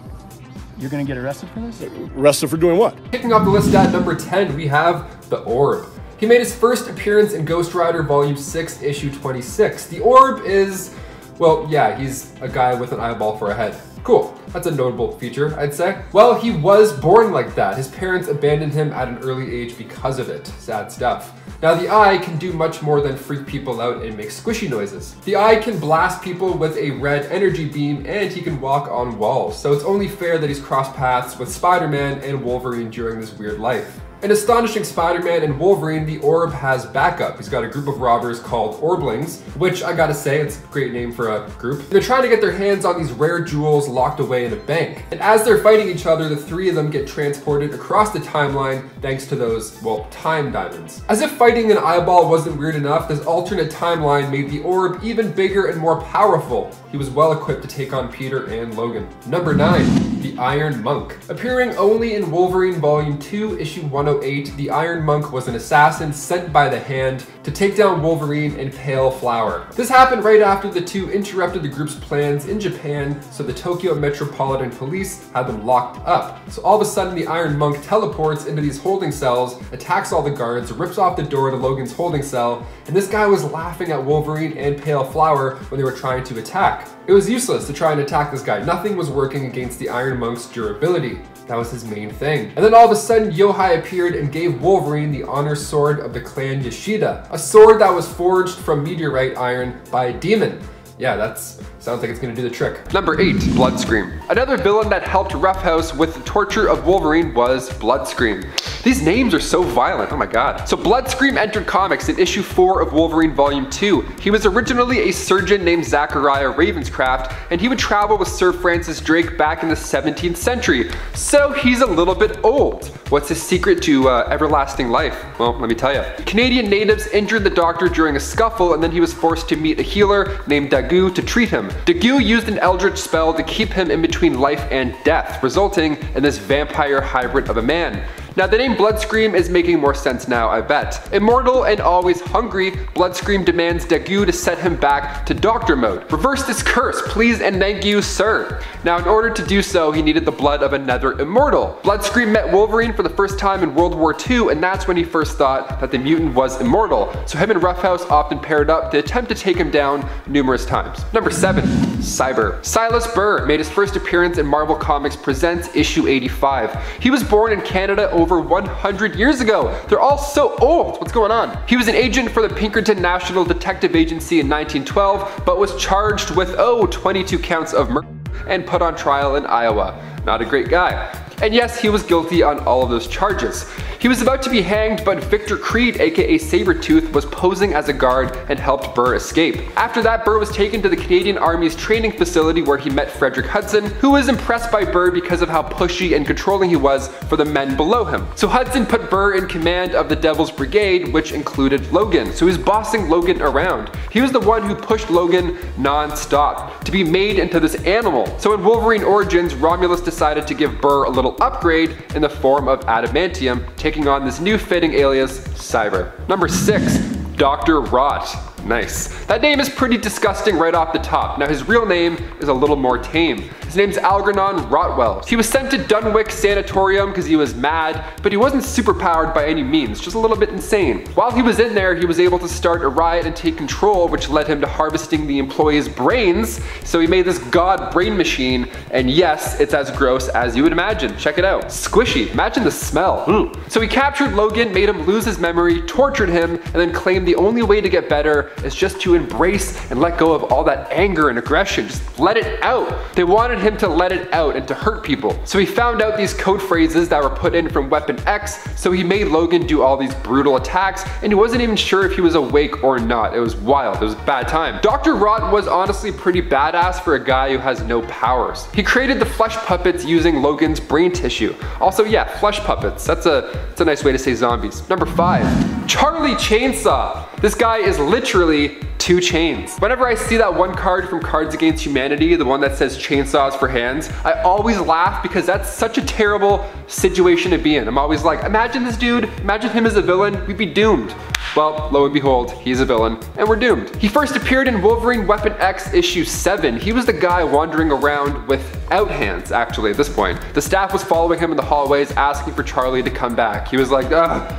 You're gonna get arrested for this? Arrested for doing what? Kicking off the list at number 10, we have the Orb. He made his first appearance in Ghost Rider Volume 6, Issue 26. The Orb is, well, yeah, he's a guy with an eyeball for a head. Cool, that's a notable feature, I'd say. Well, he was born like that. His parents abandoned him at an early age because of it. Sad stuff. Now, the eye can do much more than freak people out and make squishy noises. The eye can blast people with a red energy beam, and he can walk on walls. So it's only fair that he's crossed paths with Spider-Man and Wolverine during this weird life. In Astonishing Spider-Man and Wolverine, the Orb has backup. He's got a group of robbers called Orblings, which I gotta say, it's a great name for a group. They're trying to get their hands on these rare jewels locked away in a bank. And as they're fighting each other, the three of them get transported across the timeline thanks to those, well, time diamonds. As if fighting an eyeball wasn't weird enough, this alternate timeline made the Orb even bigger and more powerful. He was well equipped to take on Peter and Logan. Number 9, the Iron Monk. Appearing only in Wolverine Volume 2, Issue 108, the Iron Monk was an assassin sent by the Hand to take down Wolverine and Pale Flower. This happened right after the two interrupted the group's plans in Japan, so the Tokyo Metropolitan Police had them locked up. So all of a sudden the Iron Monk teleports into these holding cells, attacks all the guards, rips off the door to Logan's holding cell, and this guy was laughing at Wolverine and Pale Flower when they were trying to attack. It was useless to try and attack this guy. Nothing was working against the Iron Monk's durability. That was his main thing. And then all of a sudden, Yohei appeared and gave Wolverine the honor sword of the clan Yoshida, a sword that was forged from meteorite iron by a demon. Yeah, sounds like it's gonna do the trick. Number 8, Bloodscream. Another villain that helped Roughhouse with the torture of Wolverine was Bloodscream. These names are so violent, oh my god. So Bloodscream entered comics in issue 4 of Wolverine Volume 2. He was originally a surgeon named Zachariah Ravenscraft, and he would travel with Sir Francis Drake back in the 17th century. So he's a little bit old. What's his secret to everlasting life? Well, let me tell you. Canadian natives injured the doctor during a scuffle, and then he was forced to meet a healer named Dagu to treat him. Dagu used an eldritch spell to keep him in between life and death, resulting in this vampire hybrid of a man. Now the name Bloodscream is making more sense now, I bet. Immortal and always hungry, Bloodscream demands Dagu to set him back to doctor mode. Reverse this curse, please and thank you, sir. Now in order to do so, he needed the blood of another immortal. Bloodscream met Wolverine for the first time in World War II, and that's when he first thought that the mutant was immortal. So him and Roughhouse often paired up to attempt to take him down numerous times. Number 7, Cyber. Silas Burr made his first appearance in Marvel Comics Presents issue 85. He was born in Canada over 100 years ago. They're all so old. What's going on? He was an agent for the Pinkerton National Detective Agency in 1912, but was charged with 22 counts of murder and put on trial in Iowa. Not a great guy. And yes, he was guilty on all of those charges. He was about to be hanged, but Victor Creed, aka Sabretooth, was posing as a guard and helped Burr escape. After that, Burr was taken to the Canadian Army's training facility where he met Frederick Hudson, who was impressed by Burr because of how pushy and controlling he was for the men below him. So Hudson put Burr in command of the Devil's Brigade, which included Logan. So he was bossing Logan around. He was the one who pushed Logan non-stop to be made into this animal. So in Wolverine Origins, Romulus decided to give Burr a little upgrade in the form of adamantium, taking on this new fitting alias, Cyber. Number 6, Dr. Rot. Nice. That name is pretty disgusting right off the top. Now his real name is a little more tame. His name's Algernon Rotwell. He was sent to Dunwich Sanatorium because he was mad, but he wasn't superpowered by any means, just a little bit insane. While he was in there, he was able to start a riot and take control, which led him to harvesting the employees' brains. So he made this god brain machine, and yes, it's as gross as you would imagine. Check it out. Squishy. Imagine the smell. So he captured Logan, made him lose his memory, tortured him, and then claimed the only way to get better is just to embrace and let go of all that anger and aggression. Just let it out. They wanted him to let it out and to hurt people. So he found out these code phrases that were put in from Weapon X, so he made Logan do all these brutal attacks, and he wasn't even sure if he was awake or not. It was wild. It was a bad time. Dr. Rot was honestly pretty badass for a guy who has no powers. He created the flesh puppets using Logan's brain tissue. Also, yeah, flesh puppets. That's a nice way to say zombies. Number 5, Charlie Chainsaw. This guy is literally 2 chains. Whenever I see that one card from Cards Against Humanity, the one that says chainsaws for hands, I always laugh because that's such a terrible situation to be in. I'm always like, imagine this dude, imagine him as a villain, we'd be doomed. Well, lo and behold, he's a villain, and we're doomed. He first appeared in Wolverine Weapon X issue 7. He was the guy wandering around without hands, actually, at this point. The staff was following him in the hallways, asking for Charlie to come back. He was like,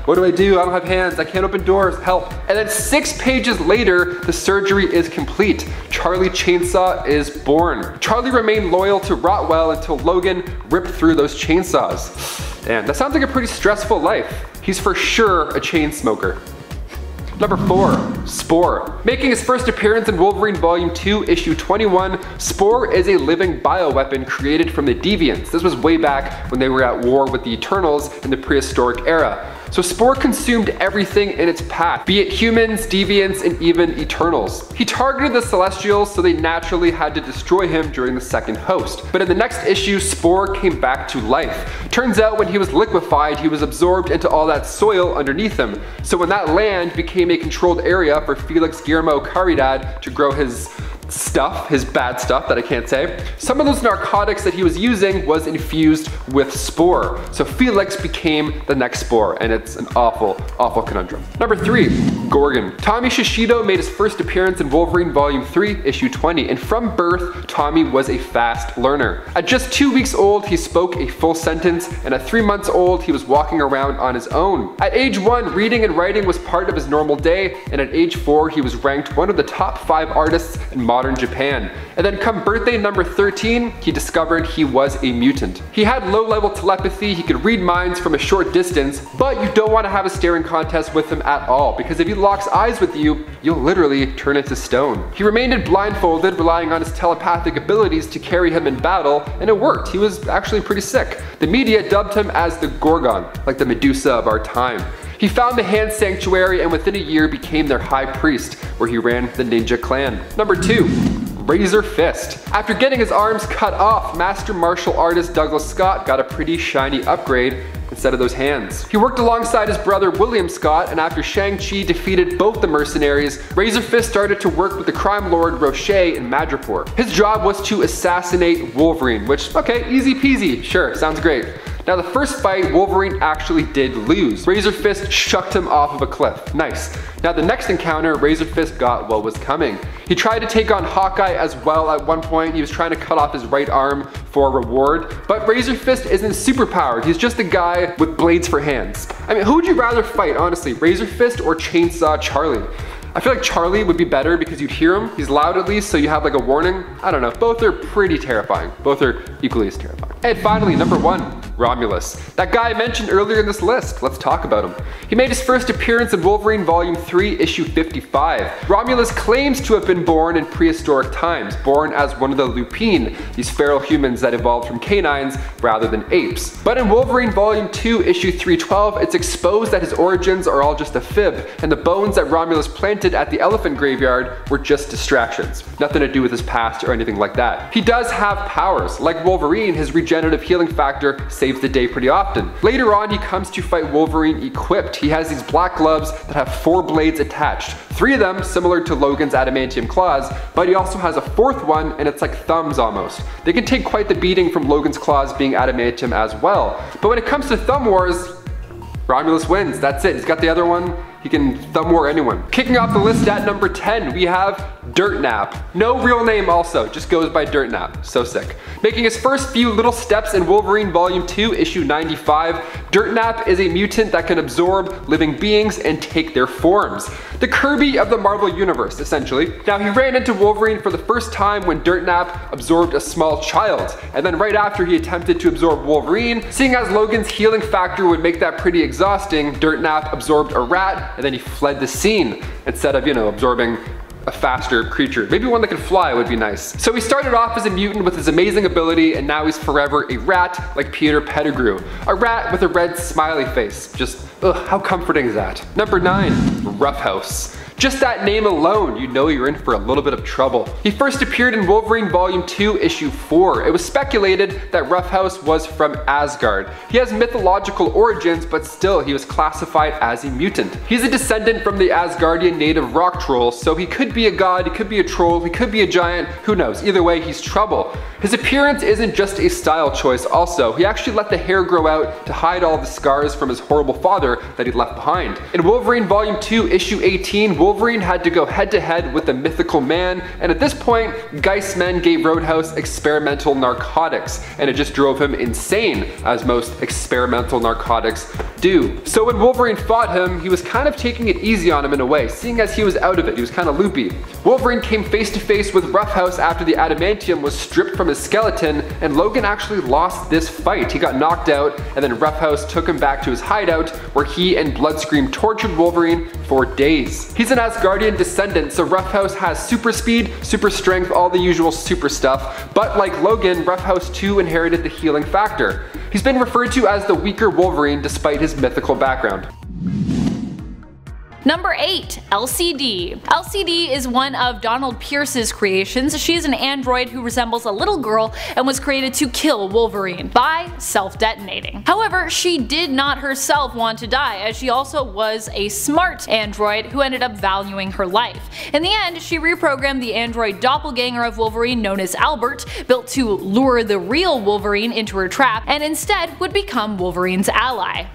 what do? I don't have hands, I can't open doors, help. And then 6 pages later, the surgery is complete. Charlie Chainsaw is born. Charlie remained loyal to Rotwell until Logan ripped through those chainsaws. Damn, that sounds like a pretty stressful life. He's for sure a chain smoker. Number 4. Spore. Making his first appearance in Wolverine Volume 2, Issue 21, Spore is a living bioweapon created from the Deviants. This was way back when they were at war with the Eternals in the prehistoric era. So Spore consumed everything in its path, be it humans, deviants, and even Eternals. He targeted the Celestials, so they naturally had to destroy him during the second host. But in the next issue, Spore came back to life. Turns out when he was liquefied, he was absorbed into all that soil underneath him. So when that land became a controlled area for Felix Guillermo Caridad to grow his stuff, his bad stuff that I can't say, some of those narcotics that he was using was infused with Spore. So Felix became the next Spore, and it's an awful, awful conundrum. Number 3, Gorgon. Tommy Shishido made his first appearance in Wolverine Volume 3, Issue 20, and from birth, Tommy was a fast learner. At just 2 weeks old, he spoke a full sentence, and at 3 months old, he was walking around on his own. At age 1, reading and writing was part of his normal day, and at age 4, he was ranked one of the top 5 artists in modern Japan. And then come birthday number 13, he discovered he was a mutant. He had low-level telepathy, he could read minds from a short distance, but you don't want to have a staring contest with him at all, because if he locks eyes with you, you'll literally turn into stone. He remained blindfolded, relying on his telepathic abilities to carry him in battle, and it worked. He was actually pretty sick. The media dubbed him as the Gorgon, like the Medusa of our time. He found the Hand Sanctuary and within a year became their high priest, where he ran the ninja clan. Number 2. Razor Fist. After getting his arms cut off, master martial artist Douglas Scott got a pretty shiny upgrade instead of those hands. He worked alongside his brother William Scott, and after Shang-Chi defeated both the mercenaries, Razor Fist started to work with the crime lord Roche in Madripoor. His job was to assassinate Wolverine, which, okay, easy peasy, sure, sounds great. Now the first fight, Wolverine actually did lose. Razor Fist shucked him off of a cliff. Nice. Now the next encounter, Razor Fist got what was coming. He tried to take on Hawkeye as well at one point. He was trying to cut off his right arm for a reward. But Razor Fist isn't superpowered. He's just a guy with blades for hands. I mean, who would you rather fight, honestly? Razor Fist or Chainsaw Charlie? I feel like Charlie would be better because you'd hear him. He's loud at least, so you have like a warning. I don't know, both are pretty terrifying. Both are equally as terrifying. And finally, number 1, Romulus. That guy I mentioned earlier in this list. Let's talk about him. He made his first appearance in Wolverine Volume 3, Issue 55. Romulus claims to have been born in prehistoric times, born as one of the Lupine, these feral humans that evolved from canines rather than apes. But in Wolverine Volume 2, Issue 312, it's exposed that his origins are all just a fib, and the bones that Romulus planted at the elephant graveyard were just distractions. Nothing to do with his past or anything like that. He does have powers. Like Wolverine, his regenerative healing factor saves the day pretty often. Later on, he comes to fight Wolverine equipped. He has these black gloves that have 4 blades attached. 3 of them similar to Logan's adamantium claws, but he also has a 4th one and it's like thumbs almost. They can take quite the beating from Logan's claws being adamantium as well. But when it comes to thumb wars, Romulus wins. That's it. He's got the other one. He can thumb war anyone. Kicking off the list at number 10, we have Dirt Nap. No real name also, just goes by Dirt Nap. So sick. Making his first few little steps in Wolverine Volume 2, Issue 95, Dirt Nap is a mutant that can absorb living beings and take their forms. The Kirby of the Marvel Universe, essentially. Now he ran into Wolverine for the first time when Dirt Nap absorbed a small child, and then right after he attempted to absorb Wolverine, seeing as Logan's healing factor would make that pretty exhausting, Dirt Nap absorbed a rat, and then he fled the scene instead of, absorbing a faster creature. Maybe one that could fly would be nice. So he started off as a mutant with his amazing ability, and now he's forever a rat like Peter Pettigrew. A rat with a red smiley face. Just, ugh, how comforting is that? Number 9, Roughhouse. Just that name alone, you know you're in for a little bit of trouble. He first appeared in Wolverine Volume 2, Issue 4. It was speculated that Roughhouse was from Asgard. He has mythological origins, but still he was classified as a mutant. He's a descendant from the Asgardian native rock trolls, so he could be a god, he could be a troll, he could be a giant, who knows. Either way, he's trouble. His appearance isn't just a style choice also. He actually let the hair grow out to hide all the scars from his horrible father that he'd left behind. In Wolverine Volume 2, Issue 18, Wolverine had to go head-to-head with the mythical man, and at this point, xmen gave Roadhouse experimental narcotics, and it just drove him insane, as most experimental narcotics do. So when Wolverine fought him, he was kind of taking it easy on him in a way, seeing as he was out of it, he was kind of loopy. Wolverine came face to face with Roughhouse after the adamantium was stripped from his skeleton, and Logan actually lost this fight. He got knocked out, and then Roughhouse took him back to his hideout, where he and Bloodscream tortured Wolverine for days. He's an Asgardian descendant, so Roughhouse has super speed, super strength, all the usual super stuff, but like Logan, Roughhouse too inherited the healing factor. He's been referred to as the weaker Wolverine despite his mythical background. Number 8. LCD. LCD is one of Donald Pierce's creations. She is an android who resembles a little girl and was created to kill Wolverine by self-detonating. However, she did not herself want to die, as she also was a smart android who ended up valuing her life. In the end, she reprogrammed the android doppelganger of Wolverine known as Albert, built to lure the real Wolverine into her trap, and instead would become Wolverine's ally.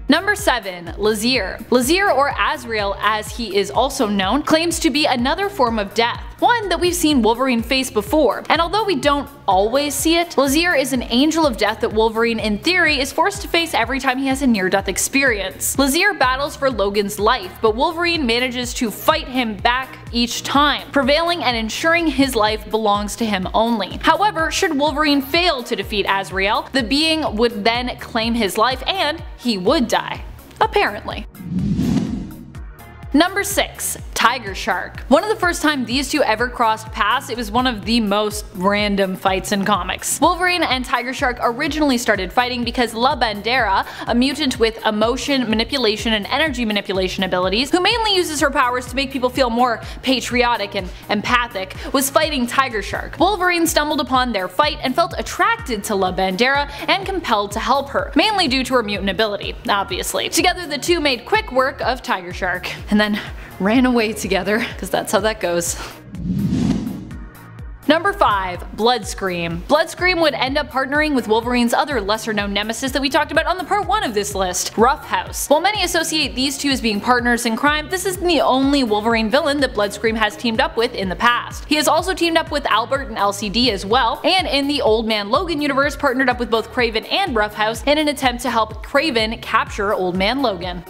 Number 7. Lazeer. Lazeer, or Azrael as he is also known, claims to be another form of death, one that we've seen Wolverine face before, and although we don't always see it, Lazeer is an angel of death that Wolverine in theory is forced to face every time he has a near-death experience. Lazeer battles for Logan's life, but Wolverine manages to fight him back each time, prevailing and ensuring his life belongs to him only. However, should Wolverine fail to defeat Azrael, the being would then claim his life and he would die. Apparently. Number 6. Tiger Shark. One of the first time these two ever crossed paths, it was one of the most random fights in comics. Wolverine and Tiger Shark originally started fighting because La Bandera, a mutant with emotion, manipulation, and energy manipulation abilities, who mainly uses her powers to make people feel more patriotic and empathic, was fighting Tiger Shark. Wolverine stumbled upon their fight and felt attracted to La Bandera and compelled to help her, mainly due to her mutant ability, obviously. Together the two made quick work of Tiger Shark, and then ran away together, because that's how that goes. Number 5. Bloodscream. Bloodscream would end up partnering with Wolverine's other lesser-known nemesis that we talked about on the part 1 of this list, Roughhouse. While many associate these two as being partners in crime, this isn't the only Wolverine villain that Bloodscream has teamed up with in the past. He has also teamed up with Albert and LCD as well, and in the Old Man Logan universe partnered up with both Kraven and Roughhouse in an attempt to help Kraven capture Old Man Logan.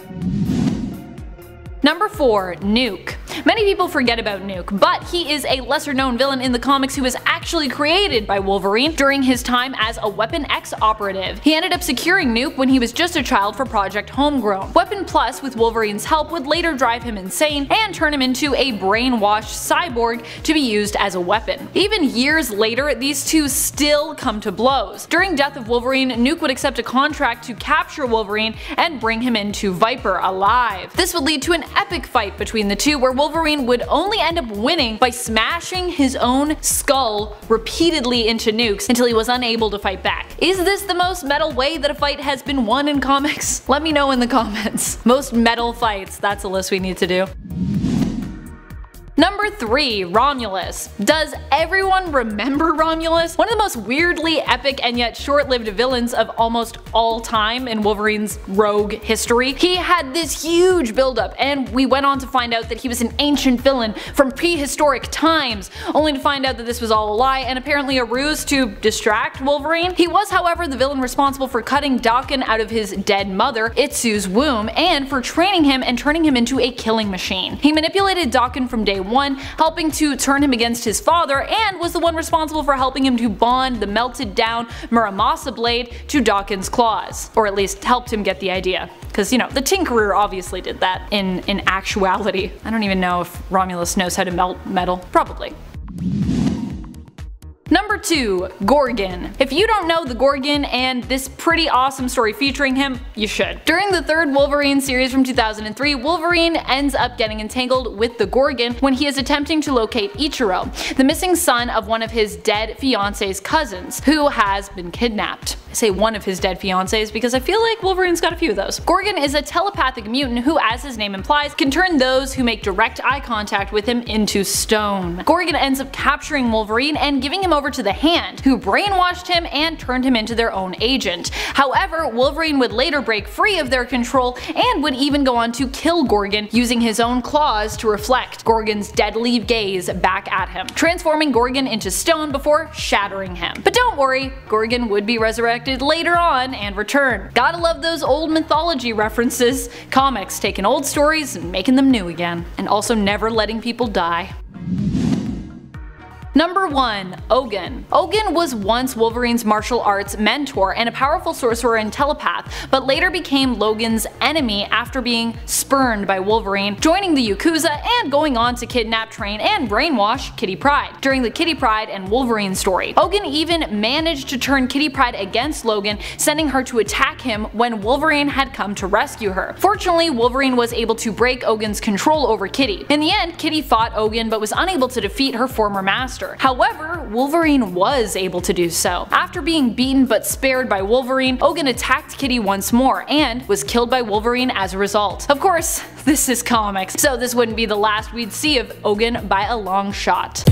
Number 4. Nuke. Many people forget about Nuke, but he is a lesser known villain in the comics who was actually created by Wolverine during his time as a Weapon X operative. He ended up securing Nuke when he was just a child for Project Homegrown. Weapon Plus, with Wolverine's help, would later drive him insane and turn him into a brainwashed cyborg to be used as a weapon. Even years later, these two still come to blows. During Death of Wolverine, Nuke would accept a contract to capture Wolverine and bring him into Viper alive. This would lead to an epic fight between the two, where Wolverine would only end up winning by smashing his own skull repeatedly into Nuke's until he was unable to fight back. Is this the most metal way that a fight has been won in comics? Let me know in the comments. Most metal fights, that's a list we need to do. Number 3. Romulus. Does everyone remember Romulus? One of the most weirdly epic and yet short-lived villains of almost all time in Wolverine's rogue history. He had this huge buildup, and we went on to find out that he was an ancient villain from prehistoric times, only to find out that this was all a lie and apparently a ruse to distract Wolverine. He was, however, the villain responsible for cutting Daken out of his dead mother, Itsu's womb, and for training him and turning him into a killing machine. He manipulated Daken from day one, helping to turn him against his father, and was the one responsible for helping him to bond the melted down Muramasa blade to Daken's claws. Or at least helped him get the idea. Because, you know, the Tinkerer obviously did that in actuality. I don't even know if Romulus knows how to melt metal. Probably. Number 2. Gorgon. If you don't know the Gorgon and this pretty awesome story featuring him, you should. During the third Wolverine series from 2003, Wolverine ends up getting entangled with the Gorgon when he is attempting to locate Ichiro, the missing son of one of his dead fiance's cousins, who has been kidnapped. I say one of his dead fiancés because I feel like Wolverine's got a few of those. Gorgon is a telepathic mutant who, as his name implies, can turn those who make direct eye contact with him into stone. Gorgon ends up capturing Wolverine and giving him over to the Hand, who brainwashed him and turned him into their own agent. However, Wolverine would later break free of their control and would even go on to kill Gorgon using his own claws to reflect Gorgon's deadly gaze back at him, transforming Gorgon into stone before shattering him. But don't worry, Gorgon would be resurrected later on and return. Gotta love those old mythology references. Comics taking old stories and making them new again, and also never letting people die. Number 1. Ogun. Ogun was once Wolverine's martial arts mentor and a powerful sorcerer and telepath, but later became Logan's enemy after being spurned by Wolverine, joining the Yakuza, and going on to kidnap, train, and brainwash Kitty Pryde during the Kitty Pryde and Wolverine story. Ogun even managed to turn Kitty Pryde against Logan, sending her to attack him when Wolverine had come to rescue her. Fortunately, Wolverine was able to break Ogun's control over Kitty. In the end, Kitty fought Ogun but was unable to defeat her former master. However, Wolverine was able to do so. After being beaten but spared by Wolverine, Ogun attacked Kitty once more and was killed by Wolverine as a result. Of course, this is comics, so this wouldn't be the last we'd see of Ogun by a long shot.